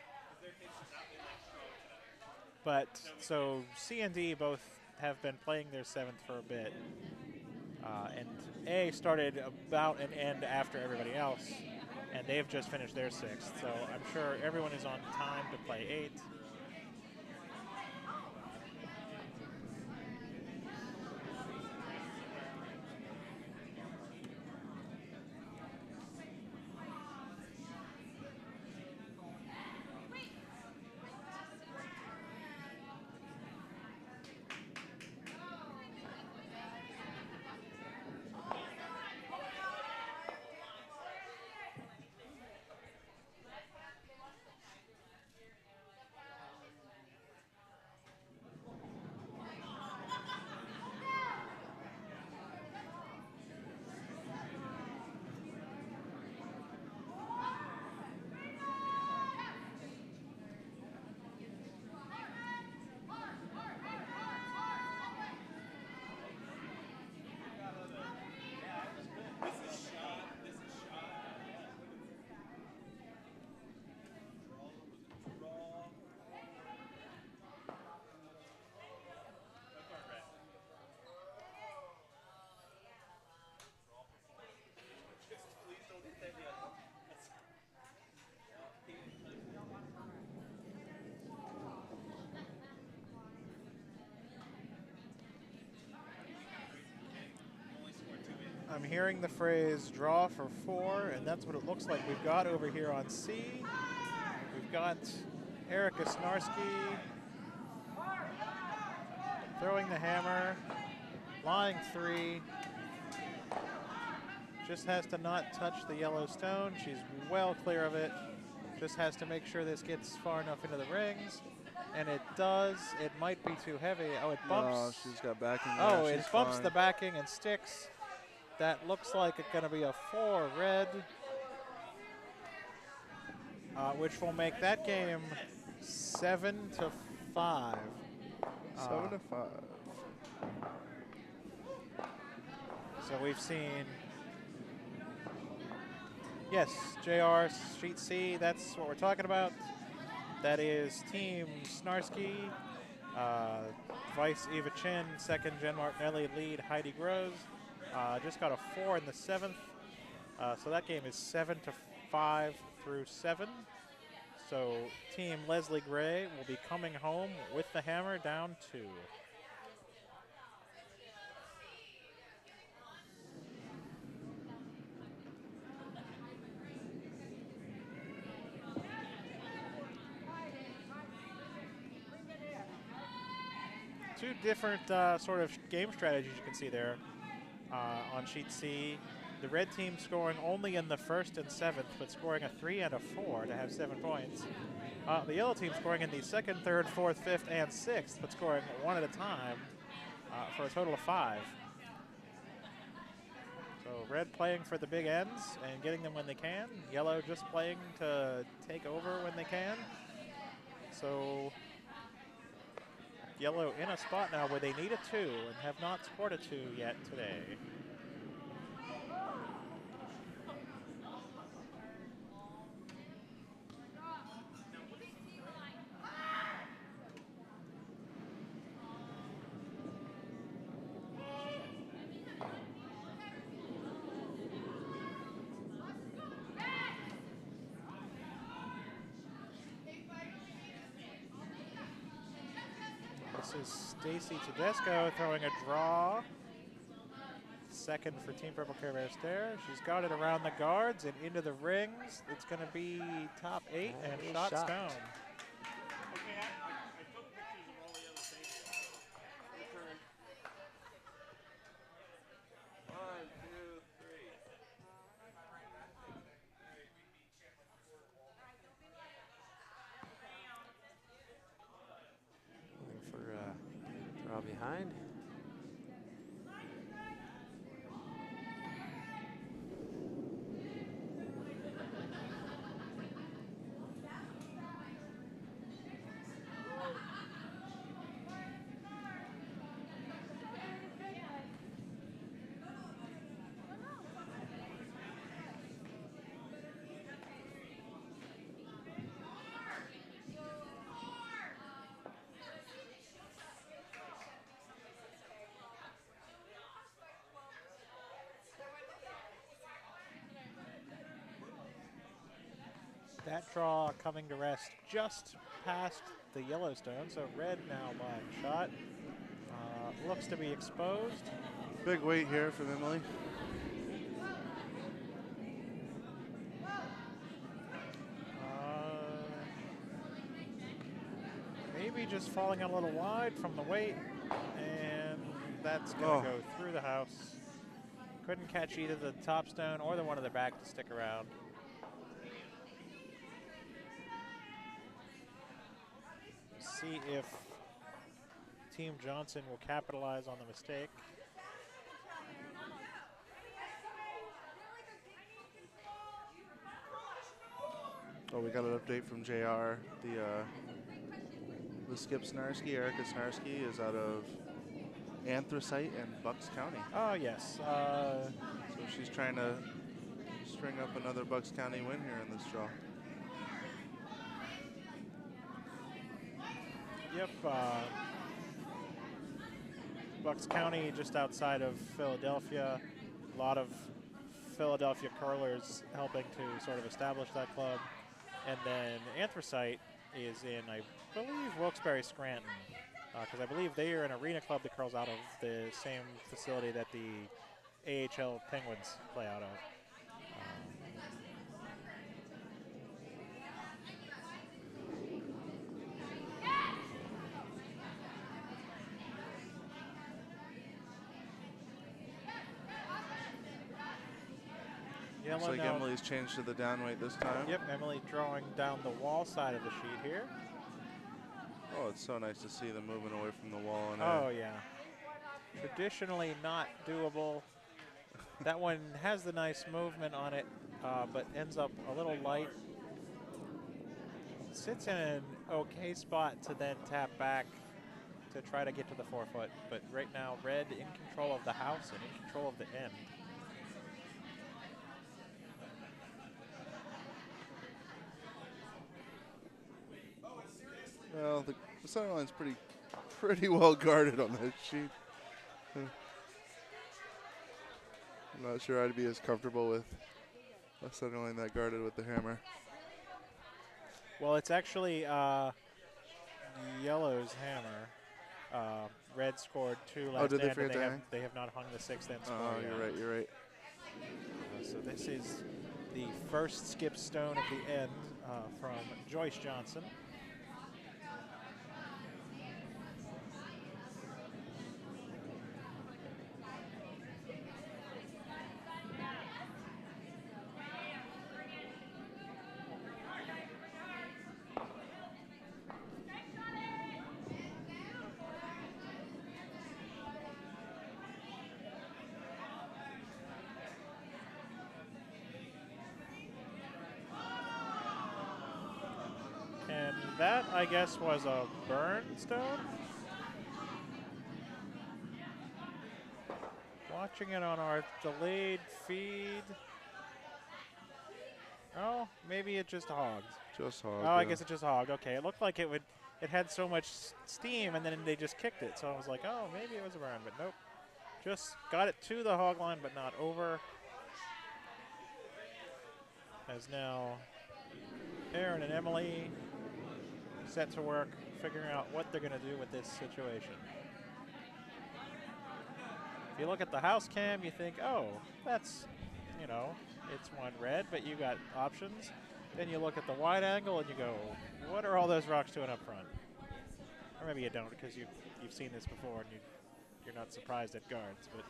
But so C and D both have been playing their 7th for a bit, and A started about an end after everybody else, and they've just finished their 6th. So I'm sure everyone is on time to play 8. I'm hearing the phrase draw for 4, and that's what it looks like we've got over here on C. We've got Erica Snarsky throwing the hammer, lying 3. Just has to not touch the yellow stone. She's well clear of it. Just has to make sure this gets far enough into the rings. And it does. It might be too heavy. Oh, it bumps. No, she's got backing. Oh, there. it She's bumps fine. the backing and sticks. That looks like it's going to be a 4 red, which will make that game 7-5. 7 to 5. So we've seen, yes, JR Sheet C, that's what we're talking about. That is Team Snarsky, Vice Eva Chin, second Jen Martinelli, lead Heidi Groves. Just got a 4 in the 7th. So that game is 7-5 through 7. So Team Leslie Gray will be coming home with the hammer down 2. Two different sort of game strategies you can see there on sheet C. The red team scoring only in the 1st and 7th, but scoring a 3 and a 4 to have 7 points. The yellow team scoring in the 2nd, 3rd, 4th, 5th, and 6th, but scoring 1 at a time for a total of 5. So red playing for the big ends and getting them when they can. Yellow just playing to take over when they can. So yellow in a spot now where they need a 2 and have not scored a 2 yet today. is Stacy Tedesco throwing a draw. Second for Team Purple Care Bears there. She's got it around the guards and into the rings. It's going to be top 8 and And shot shot. stone. Okay, I took pictures of all the other things. Return. 1, 2, 3. Looking for draw behind. That draw coming to rest just past the Yellowstone, so red now line shot. Looks to be exposed. Big weight here from Emily. Maybe just falling a little wide from the weight, and that's going to go through the house. Couldn't catch either the top stone or the one at the back to stick around. See if Team Johnson will capitalize on the mistake. Oh, we got an update from JR. The Skip Snarski, Erica Snarski, is out of Anthracite and Bucks County. Oh, yes. So she's trying to string up another Bucks County win here in this draw. Yep. Bucks County, just outside of Philadelphia. A lot of Philadelphia curlers helping to sort of establish that club. And then Anthracite is in, I believe, Wilkes-Barre Scranton. Because I believe they are an arena club that curls out of the same facility that the AHL Penguins play out of. Looks like Emily's changed to the down weight this time. Yep, Emily drawing down the wall side of the sheet here. Oh, it's so nice to see them moving away from the wall. And oh, yeah. Traditionally not doable. That one has the nice movement on it, but ends up a little light. Sits in an okay spot to then tap back to try to get to the 4-foot. But right now, red in control of the house and in control of the end. Well, the center line's pretty well guarded on this sheet. I'm not sure I'd be as comfortable with a center line that guarded with the hammer. Well, it's actually Yellow's hammer. Red scored 2 last did they end, forget and to hang? they have not hung the 6th end score Oh, yet. you're right. So this is the first skip stone of the end from Joyce Johnson. And that, I guess, was a burn stone. Watching it on our delayed feed. Oh, maybe it just hogged. Just hog. Oh, I guess it just hogged. Okay, it looked like it had so much steam, and then they just kicked it. So I was like, oh, maybe it was a burn, but nope. Just got it to the hog line, but not over. As now Aaron and Emily set to work figuring out what they're going to do with this situation. If you look at the house cam, you think, oh, that's, you know, it's one red, but you got options. Then you look at the wide angle and you go, what are all those rocks doing up front? Or maybe you don't because you've seen this before and you're not surprised at guards. But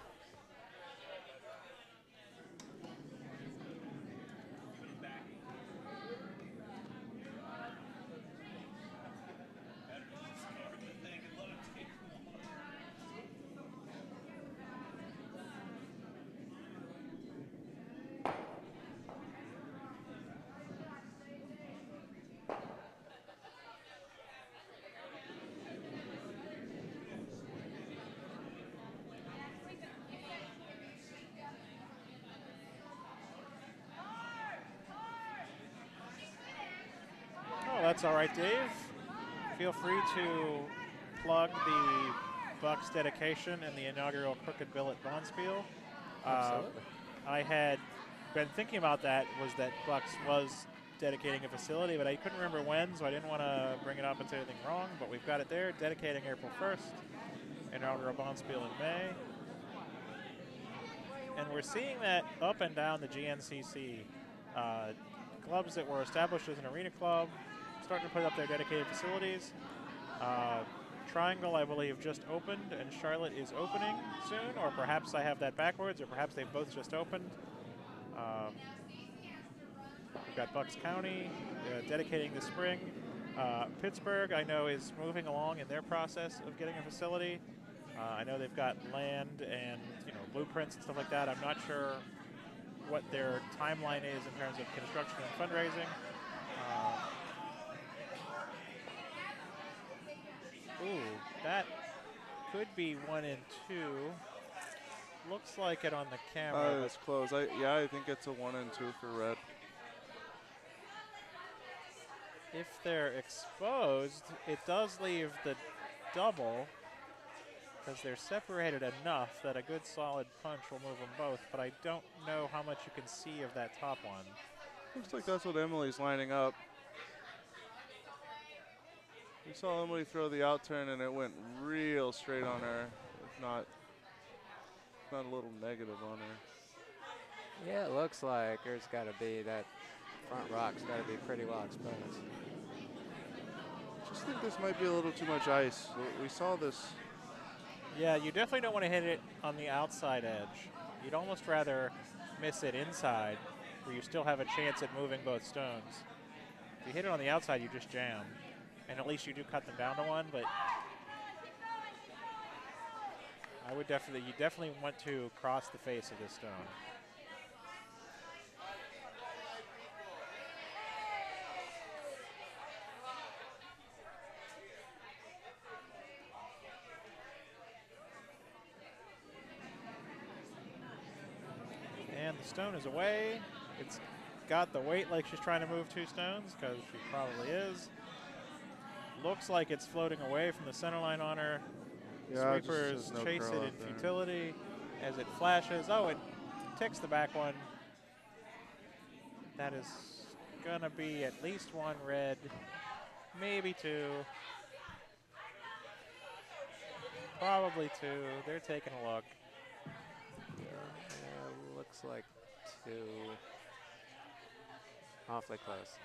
oh, that's all right, Dave. Feel free to plug the Bucks dedication and the inaugural Crooked Billet Bonspiel. Absolutely. I had been thinking about that, was that Bucks was dedicating a facility, but I couldn't remember when, so I didn't want to bring it up and say anything wrong, but we've got it there, dedicating April 1st, inaugural Bonspiel in May. And we're seeing that up and down the GNCC. Clubs that were established as an arena club starting to put up their dedicated facilities. Triangle, I believe, just opened, and Charlotte is opening soon, or perhaps I have that backwards, or perhaps they've both just opened. We've got Bucks County dedicating this spring. Pittsburgh, I know, is moving along in their process of getting a facility. I know they've got land and blueprints and stuff like that. I'm not sure what their timeline is in terms of construction and fundraising. Ooh, that could be 1 and 2. Looks like it on the camera. It's close. I think it's a 1 and 2 for red. If they're exposed, it does leave the double because they're separated enough that a good solid punch will move them both, but I don't know how much you can see of that top one. Looks like that's what Emily's lining up. We saw Emily throw the out turn and it went real straight on her, if not a little negative on her. Yeah, it looks like there's got to be that front rock's got to be pretty well exposed. Just think this might be a little too much ice. We saw this. Yeah, you definitely don't want to hit it on the outside edge. You'd almost rather miss it inside where you still have a chance at moving both stones. If you hit it on the outside, you just jam. And at least you do cut them down to 1, but you definitely want to cross the face of this stone. And the stone is away. It's got the weight like she's trying to move 2 stones, because she probably is. Looks like it's floating away from the center line on her. Yeah, Sweepers no chase curl it out in there. futility as it flashes. Oh, it ticks the back one. That is going to be at least 1 red, maybe 2. Probably 2. They're taking a look. Looks like 2. Awfully close.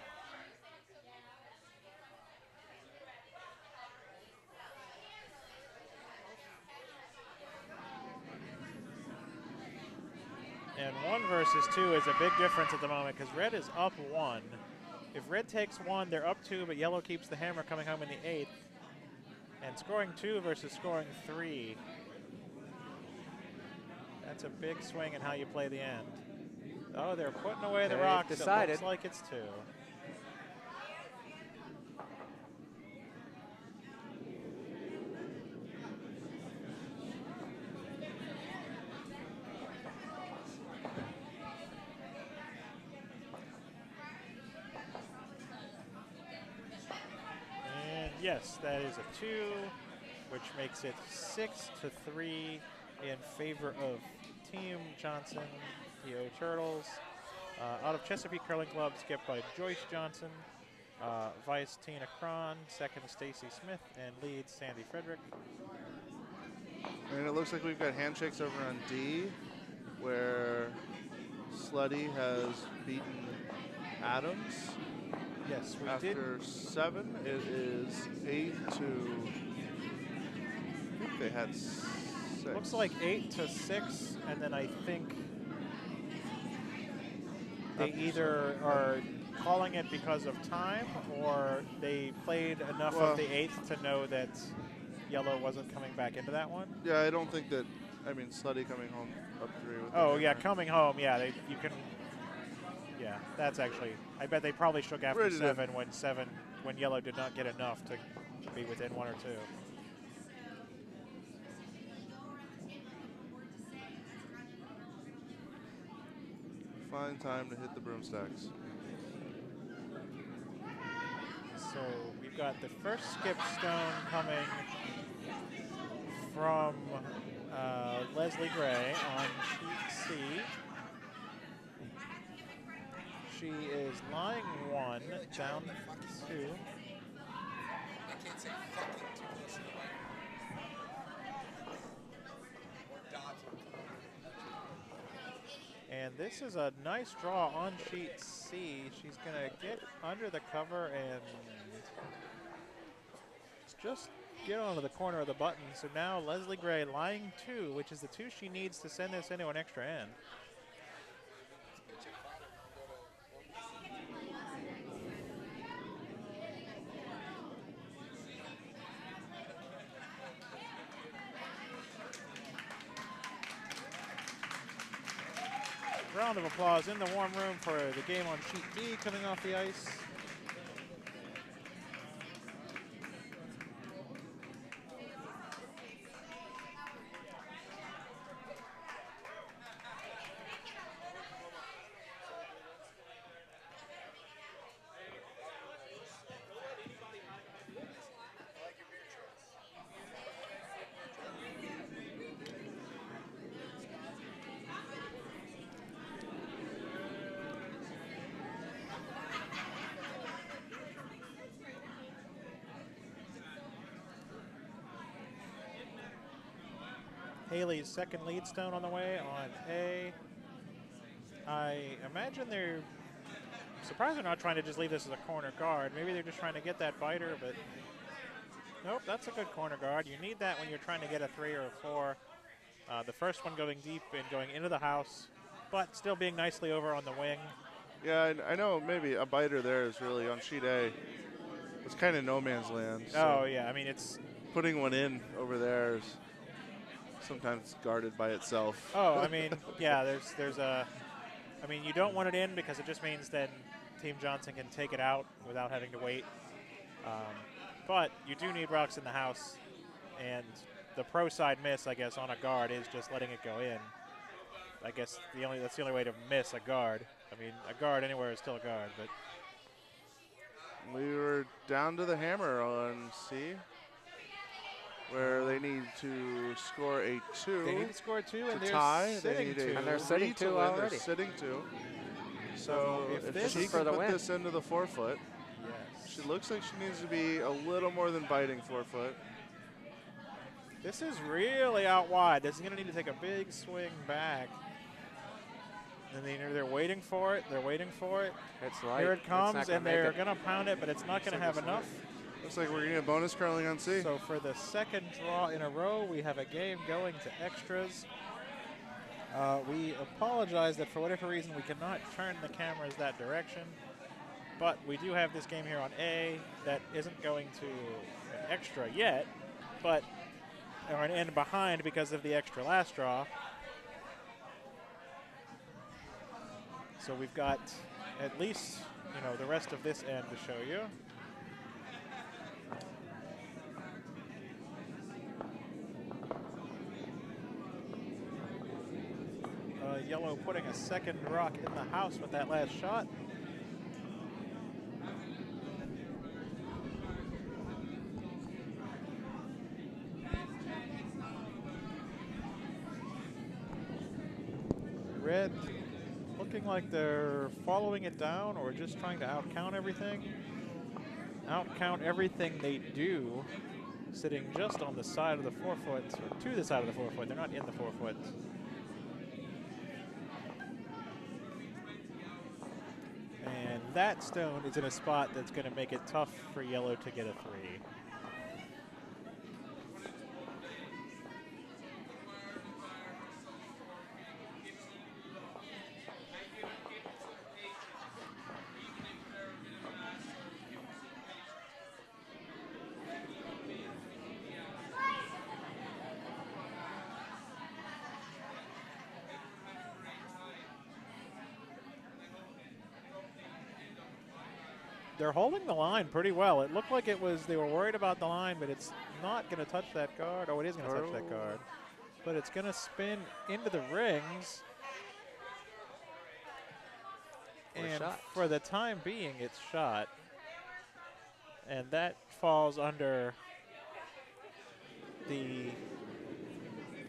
And 1 versus 2 is a big difference at the moment because red is up 1. If red takes 1, they're up 2, but yellow keeps the hammer coming home in the 8th. And scoring 2 versus scoring 3. That's a big swing in how you play the end. Oh, they're putting away the They've rocks. decided. It looks like it's 2. Yes, that is a 2, which makes it 6-3 in favor of Team Johnson, the O Turtles. Out of Chesapeake Curling Club, skipped by Joyce Johnson. Vice Tina Cron, second Stacy Smith, and leads Sandy Frederick. And it looks like we've got handshakes over on D, where Slutty has beaten Adams. Yes, we did. After 7, it is 8 to, I think they had 6. Looks like 8 to 6, and then I think they either are calling it because of time, or they played enough of the 8th to know that yellow wasn't coming back into that one. Yeah, I don't think that, I mean, Slutty coming home up 3 with Oh, yeah, coming home, yeah, you can, yeah, that's actually, I bet they probably shook after 7 when yellow did not get enough to be within 1 or 2. Fine time to hit the broomstacks. So we've got the first skip stone coming from Leslie Gray on sheet C. She is lying 1, down 2. I can't say fucking too close to the mic. Or Dobbs. And this is a nice draw on sheet C. She's going to get under the cover and just get onto the corner of the button. So now Leslie Gray lying 2, which is the 2 she needs to send this into an extra end. Round of applause in the warm room for the game on sheet D coming off the ice. Haley's second lead stone on the way on A. I imagine they're surprised they're not trying to just leave this as a corner guard. Maybe they're just trying to get that biter, but nope, that's a good corner guard. You need that when you're trying to get a 3 or a 4. The first one going deep and going into the house, but still being nicely over on the wing. Yeah, I know maybe a biter there is really on sheet A. It's kind of no man's land. So Oh, yeah, I mean, it's putting one in over there is sometimes guarded by itself. Oh, I mean, yeah, there's a, I mean, you don't want it in because it just means then Team Johnson can take it out without having to wait. But you do need rocks in the house, and the pro side miss, I guess, on a guard is just letting it go in. I guess that's the only way to miss a guard. I mean, a guard anywhere is still a guard, but We were down to the hammer on C, where they need to score a 2. they need to score 2, and to they're tie. They sitting need 2. And they're 3 sitting to 2 win. already. They're sitting 2. So if this she is for can the put win. this into the 4-foot, Yes. she looks like she needs to be a little more than biting 4-foot. This is really out wide. This is going to need to take a big swing back. And they're waiting for it. They're waiting for it. It's light. Here it It's not comes, gonna and make they're it. going to pound it, but it's not going to have enough. Looks like we're getting a bonus curling on C. So for the second draw in a row, we have a game going to extras. We apologize that for whatever reason we cannot turn the cameras that direction, but we do have this game here on A that isn't going to an extra yet, but are an end behind because of the extra last draw. So we've got at least, the rest of this end to show you. Yellow putting a second rock in the house with that last shot. Red looking like they're following it down or just trying to outcount everything. outcount everything they do, sitting just on the side of the 4 foot, or to the side of the 4 foot. They're not in the 4 foot. And that stone is in a spot that's going to make it tough for yellow to get a 3. They're holding the line pretty well. It looked like it was, they were worried about the line, but it's not going to touch that guard. Oh, it is going to touch that guard. But it's going to spin into the rings. And for the time being, it's shot. And that falls under the,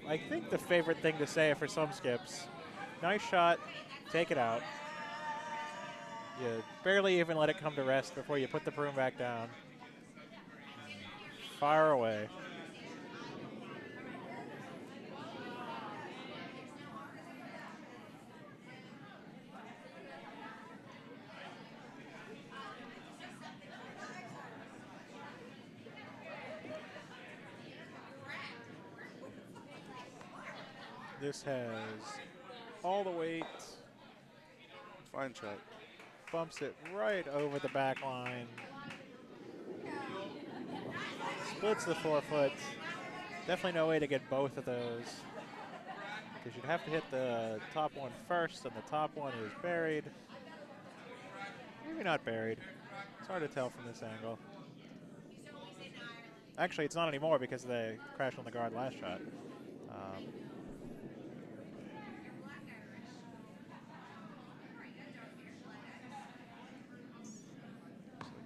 I think the favorite thing to say for some skips. Nice shot, take it out. You barely even let it come to rest before you put the broom back down. Fire away. This has all the weight. Fine shot. Bumps it right over the back line. Splits the 4 foot. Definitely no way to get both of those, because you'd have to hit the top one first, and the top one is buried. Maybe not buried. It's hard to tell from this angle. Actually, it's not anymore because they crashed on the guard last shot.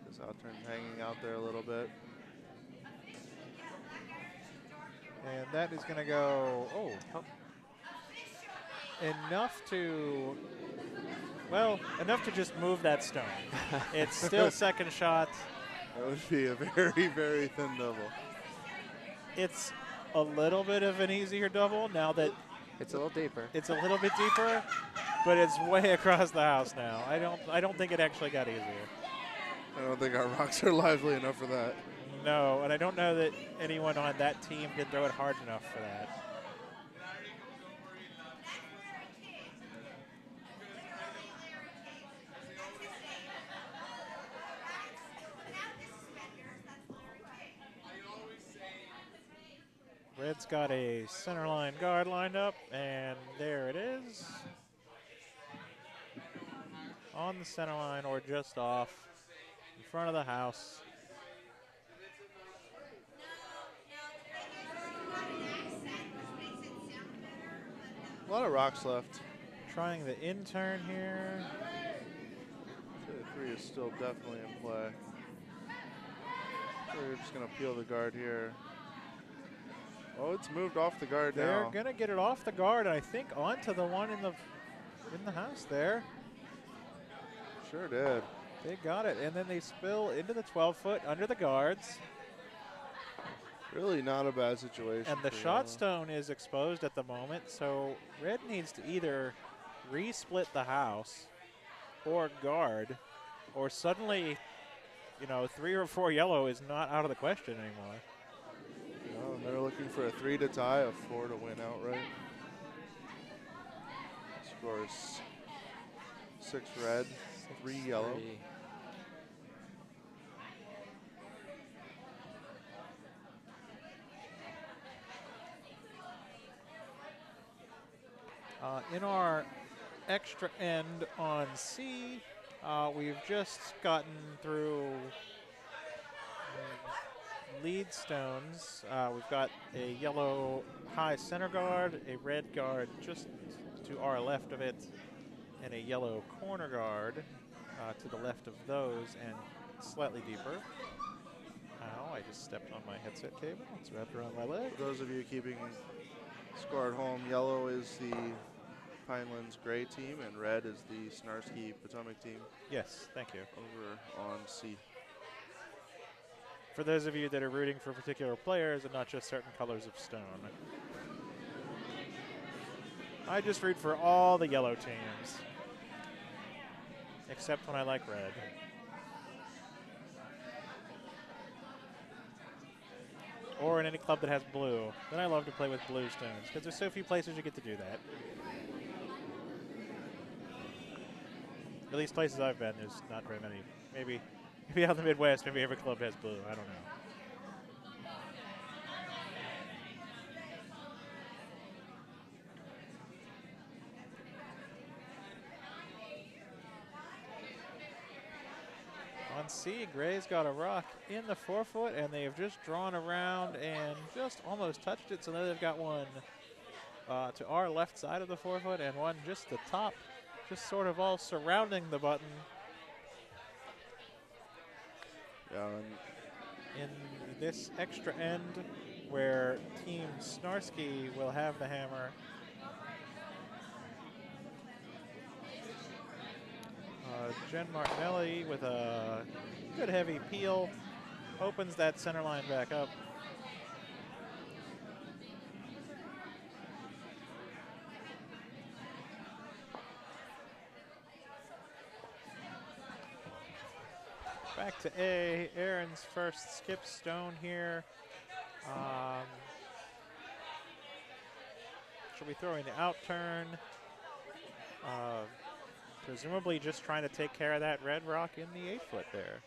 This out turn hanging out there a little bit. And that is going to go, enough to, well, enough to just move that stone. It's still second shot. That would be a very, very thin double. It's a little bit of an easier double now that it's a little deeper. It's a little bit deeper, but it's way across the house now. I don't think it actually got easier. I don't think our rocks are lively enough for that. No, and I don't know that anyone on that team did throw it hard enough for that. Red's got a center line guard lined up, and there it is. On the center line or just off, in front of the house. A lot of rocks left. Trying the in-turn here. The 3 is still definitely in play. So we're just going to peel the guard here. Oh, it's moved off the guard now. They're going to get it off the guard, and I think onto the one in the house there. Sure did. They got it, and then they spill into the 12 foot under the guards. Really not a bad situation. And the shot stone is exposed at the moment, so red needs to either re-split the house or guard, or suddenly, 3 or 4 yellow is not out of the question anymore. No, and they're looking for a 3 to tie, a 4 to win outright. Scores 6 red, 3 yellow. 3. In our extra end on C, we've just gotten through lead stones. We've got a yellow high center guard, a red guard just to our left of it, and a yellow corner guard to the left of those and slightly deeper. Ow, I just stepped on my headset cable. It's wrapped around my leg. For those of you keeping score at home, yellow is the Pinelands Gray team, and red is the Snarsky Potomac team. Yes, thank you. Over on C. For those of you that are rooting for particular players and not just certain colors of stone. I just root for all the yellow teams. Except when I like red. Or in any club that has blue. Then I love to play with blue stones, because there's so few places you get to do that. At least places I've been, there's not very many. Maybe out in the Midwest, maybe every club has blue. I don't know. On C, Gray's got a rock in the forefoot, and they have just drawn around and just almost touched it. So now they've got one to our left side of the forefoot and one just the top, just sort of all surrounding the button. Yeah, In this extra end where Team Snarsky will have the hammer. Jen Martinelli with a good heavy peel opens that center line back up. Back to A. Aaron's first skip stone here. She'll be throwing the out turn. Presumably just trying to take care of that red rock in the 8-foot there.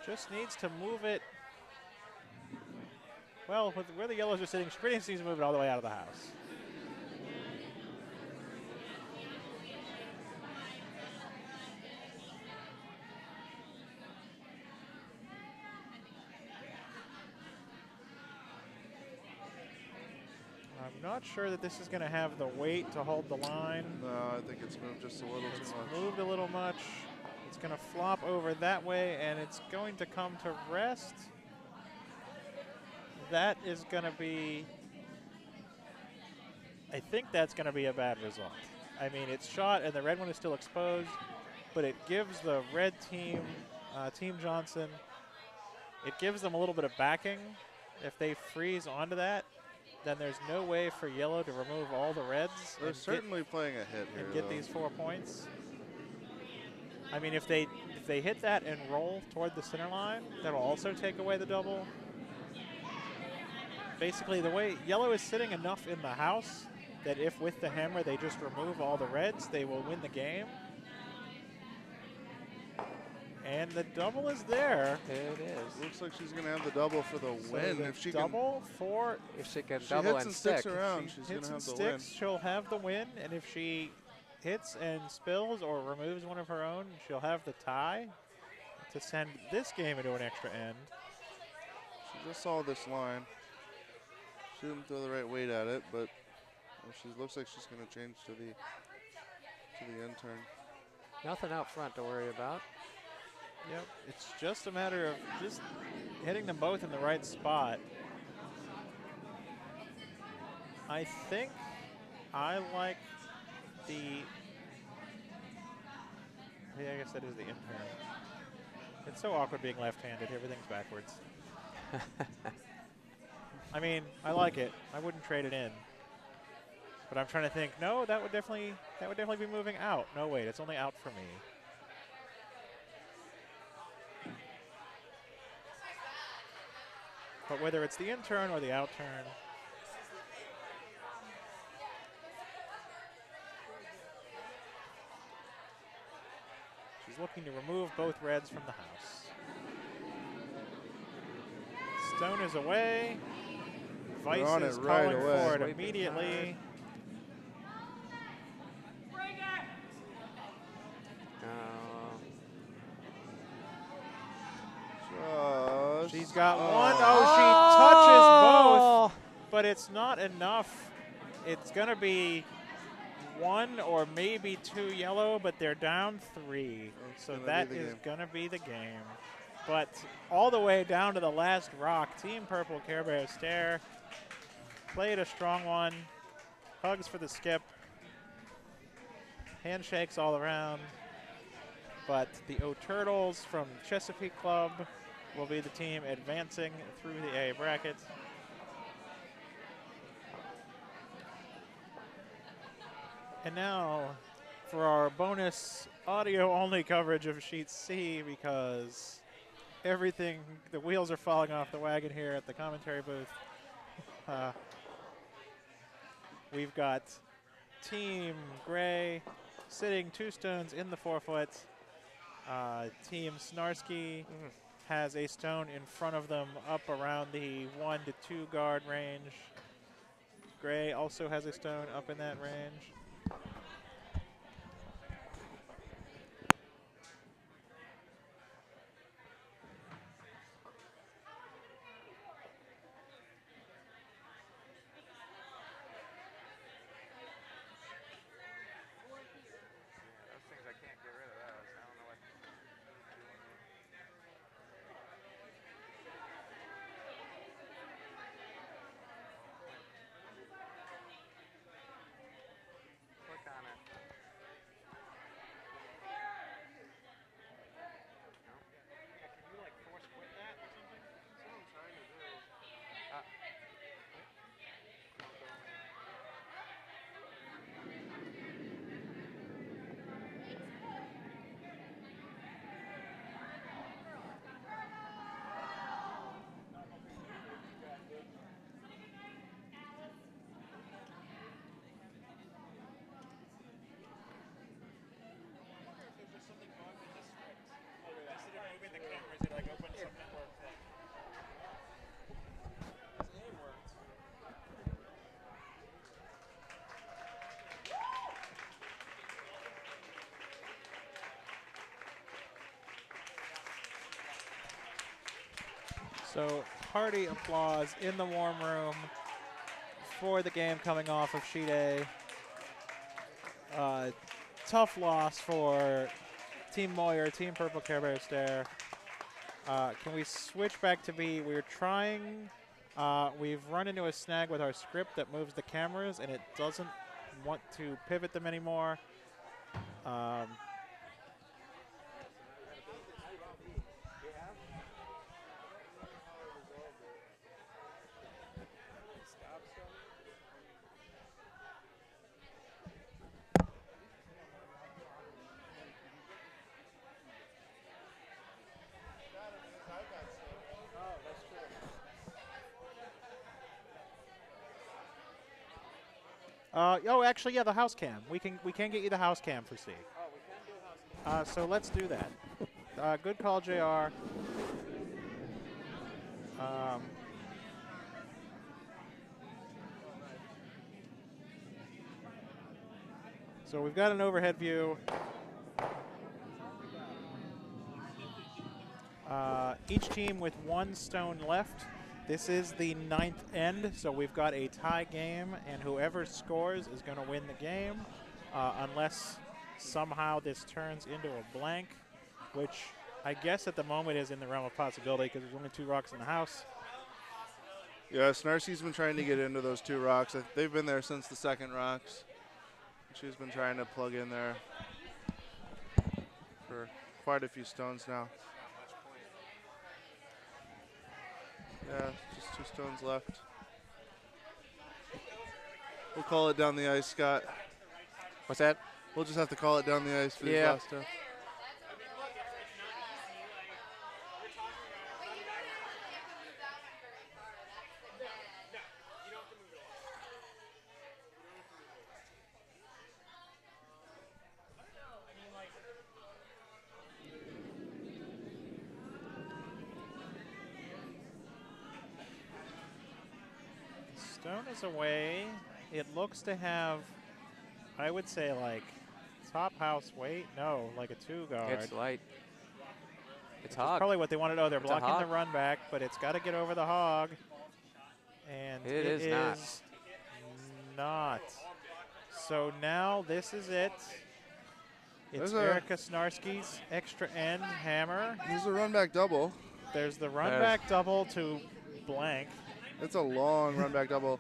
Just needs to move it. Well, with where the yellows are sitting, she pretty much needs to move it all the way out of the house. I'm not sure that this is going to have the weight to hold the line. no, I think it's moved just a little It's too much. moved a little much. It's going to flop over that way, and it's going to come to rest. That is going to be, I think that's going to be a bad result. I mean, it's shot, and the red one is still exposed, but it gives the red team, Team Johnson, it gives them a little bit of backing. If they freeze onto that, then there's no way for yellow to remove all the reds. They're and certainly playing a hit here, and get though. these 4 points. I mean, if they hit that and roll toward the center line, that'll also take away the double. Basically, the way yellow is sitting enough in the house that if with the hammer they just remove all the reds, they will win the game. And the double is there. It is. Looks like she's going to have the double for the So win. the If she double for If she can she double hits and sticks stick. around, she she's going hits to and have the win. sticks, she'll have the win. And if she hits and spills or removes one of her own, she'll have the tie to send this game into an extra end. She just saw this line. She didn't throw the right weight at it, but she looks like she's going to change to the end turn. Nothing out front to worry about. Yep, it's just a matter of just hitting them both in the right spot. I think I like the, yeah, I guess that is the in turn. It's so awkward being left-handed, everything's backwards. I mean, I like it. I wouldn't trade it in. But I'm trying to think, no, that would definitely be moving out. No, wait, it's only out for me. But whether it's the in turn or the out turn, she's looking to remove both reds from the house. Stone is away. They're Vice on is it right calling away. for it Sweeping immediately. She's got one. Oh, she touches both, but it's not enough. It's going to be one or maybe two yellow, but they're down 3. So that is going to be the game. But all the way down to the last rock, Team Purple Care Bear Stare played a strong one. Hugs for the skip. Handshakes all around. but the O'Turtles from Chesapeake Club will be the team advancing through the A bracket. And now for our bonus audio-only coverage of Sheet C, because everything, the wheels are falling off the wagon here at the commentary booth. We've got Team Gray sitting 2 stones in the 4-foot. Team Snarsky has a stone in front of them up around the 1 to 2 guard range. Gray also has a stone up in that range. Those things I can't get rid of those. I don't know what. Click on it. No? Yeah, can you like force quit that or something? That's what I'm trying to do. So hearty applause in the warm room for the game coming off of Sheet A. Tough loss for Team Moyer, Team Purple Care Bear Stare. Can we switch back to B? We're trying. We've run into a snag with our script that moves the cameras, and it doesn't want to pivot them anymore. Actually, yeah, the house cam. We can get you the house cam for C. Oh, we can do house cam. So let's do that. Good call, JR. So we've got an overhead view. Each team with 1 stone left. This is the 9th end, so we've got a tie game, and whoever scores is going to win the game, unless somehow this turns into a blank, which I guess at the moment is in the realm of possibility because there's only 2 rocks in the house. Yeah, Snarsky's been trying to get into those 2 rocks. They've been there since the 2nd rocks. She's been trying to plug in there for quite a few stones now. Yeah, just 2 stones left. We'll call it down the ice, Scott. What's that? We'll just have to call it down the ice for these Yeah. last 2. Stone is away. It looks to have, I would say, like top house weight. No, like a 2 guard. It's light. It's Which is hog. probably what they want to know. They're It's a blocking the hog. run back, but it's got to get over the hog. And It is not. not. So now this is it. It's There's a- Erica Snarsky's extra end hammer. Here's a run back double. There's the run There's- back double to blank. It's a long run back double.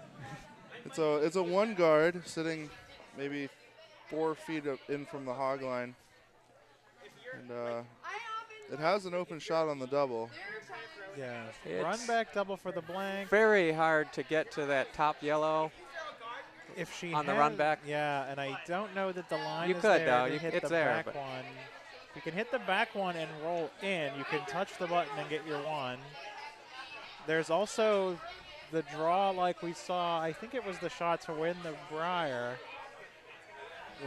It's a 1 guard sitting maybe 4 feet in from the hog line. And it has an open shot on the double. Yeah. It's Run back double for the blank. very hard to get to that top yellow. If she on the had- run back. Yeah, and I don't know that the line You is could, there though. to hit It's the there, back but- one. You can hit the back one and roll in. You can touch the button and get your one. There's also the draw like we saw. I think it was the shot to win the Briar.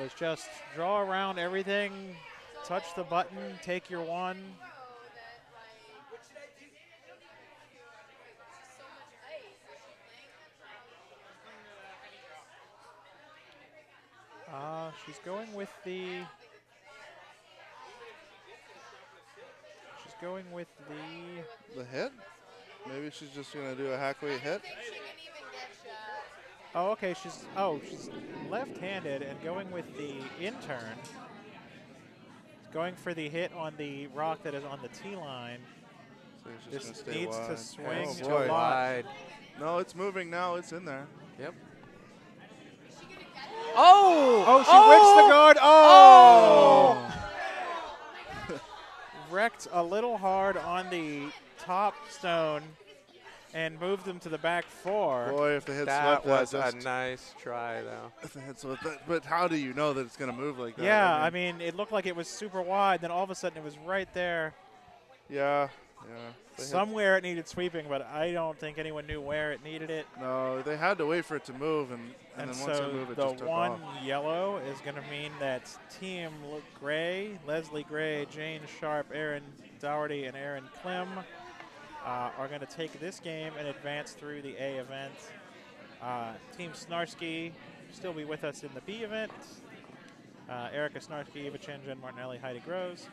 Was just draw around everything, touch the button, take your one. She's going with the. She's going with the. The hit? Maybe she's just going to do a hack weight hit. Oh, okay. She's left-handed and going with the in-turn. Going for the hit on the rock that is on the tee line. So he's just Just going to stay needs to wide. swing Oh, to boy. lot. Wide. No, it's moving now. It's in there. Yep. Oh! Oh, she wicks the guard. Oh! Wrecked a little hard on the top stone and moved them to the back four. Boy, if the hit That swept was a just, nice try, though. if the hit swept that, but how do you know that it's going to move like that? Yeah, I mean, it looked like it was super wide. Then all of a sudden it was right there. Yeah. The hit- Somewhere it needed sweeping, but I don't think anyone knew where it needed it. No, they had to wait for it to move, and And then once so it moved, it the just took one off. yellow is going to mean that Team Gray, Leslie Gray, Jane Sharp, Aaron Dougherty, and Aaron Klim are going to take this game and advance through the A event. Team Snarsky still be with us in the B event. Erica Snarsky, Eva Chen, Jen Martinelli, Heidi Groves.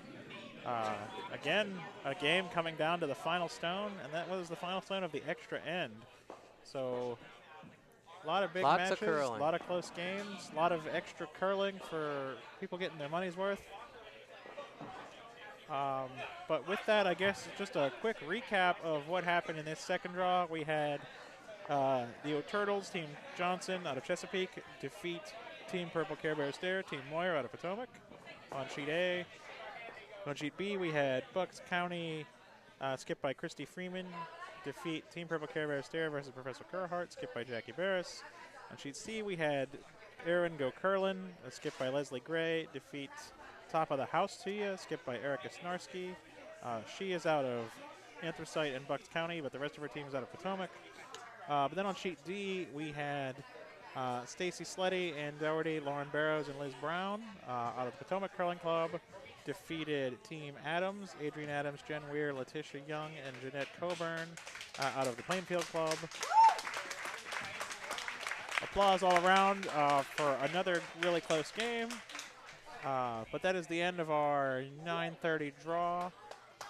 Again, a game coming down to the final stone, and that was the final stone of the extra end. So a lot of big Lots of matches, curling. a lot of close games, a lot of extra curling for people getting their money's worth. But with that, I guess just a quick recap of what happened in this second draw. We had the O'Turtles, Team Johnson out of Chesapeake, defeat Team Purple Care Bear Stare, Team Moyer out of Potomac on sheet A. On sheet B, we had Bucks County, skipped by Christy Freeman, defeat Team Purple Care Bear Stare versus Professor Curlheart, skipped by Jackie Barris. On sheet C, we had Aaron Go Curlin, skipped by Leslie Gray, defeat Top of the House to you, skipped by Erica Snarsky. She is out of Anthracite and Bucks County, but the rest of her team is out of Potomac. But then on sheet D, we had Stacy Sleddy and Dougherty, Lauren Barrows, and Liz Brown out of the Potomac Curling Club. Defeated Team Adams, Adrian Adams, Jen Weir, Letitia Young, and Jeanette Coburn out of the Plainfield Club. Applause all around for another really close game. But that is the end of our 9:30 draw.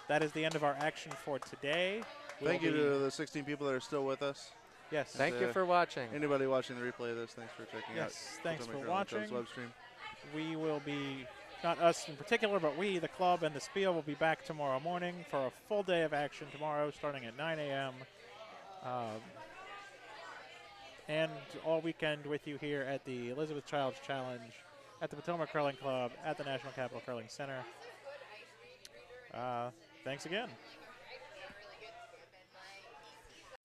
That is the end of our action for today. Thank you to the 16 people that are still with us. Yes. Thank you for watching. Anybody watching the replay of this, thanks for checking out. Yes, thanks Potomac for Curling Club's watching. web stream. We will be, not us in particular, but we, the club and the Spiel, will be back tomorrow morning for a full day of action tomorrow starting at 9 a.m. And all weekend with you here at the Elizabeth Childs Challenge, at the Potomac Curling Club, at the National Capital Curling Center. Thanks again.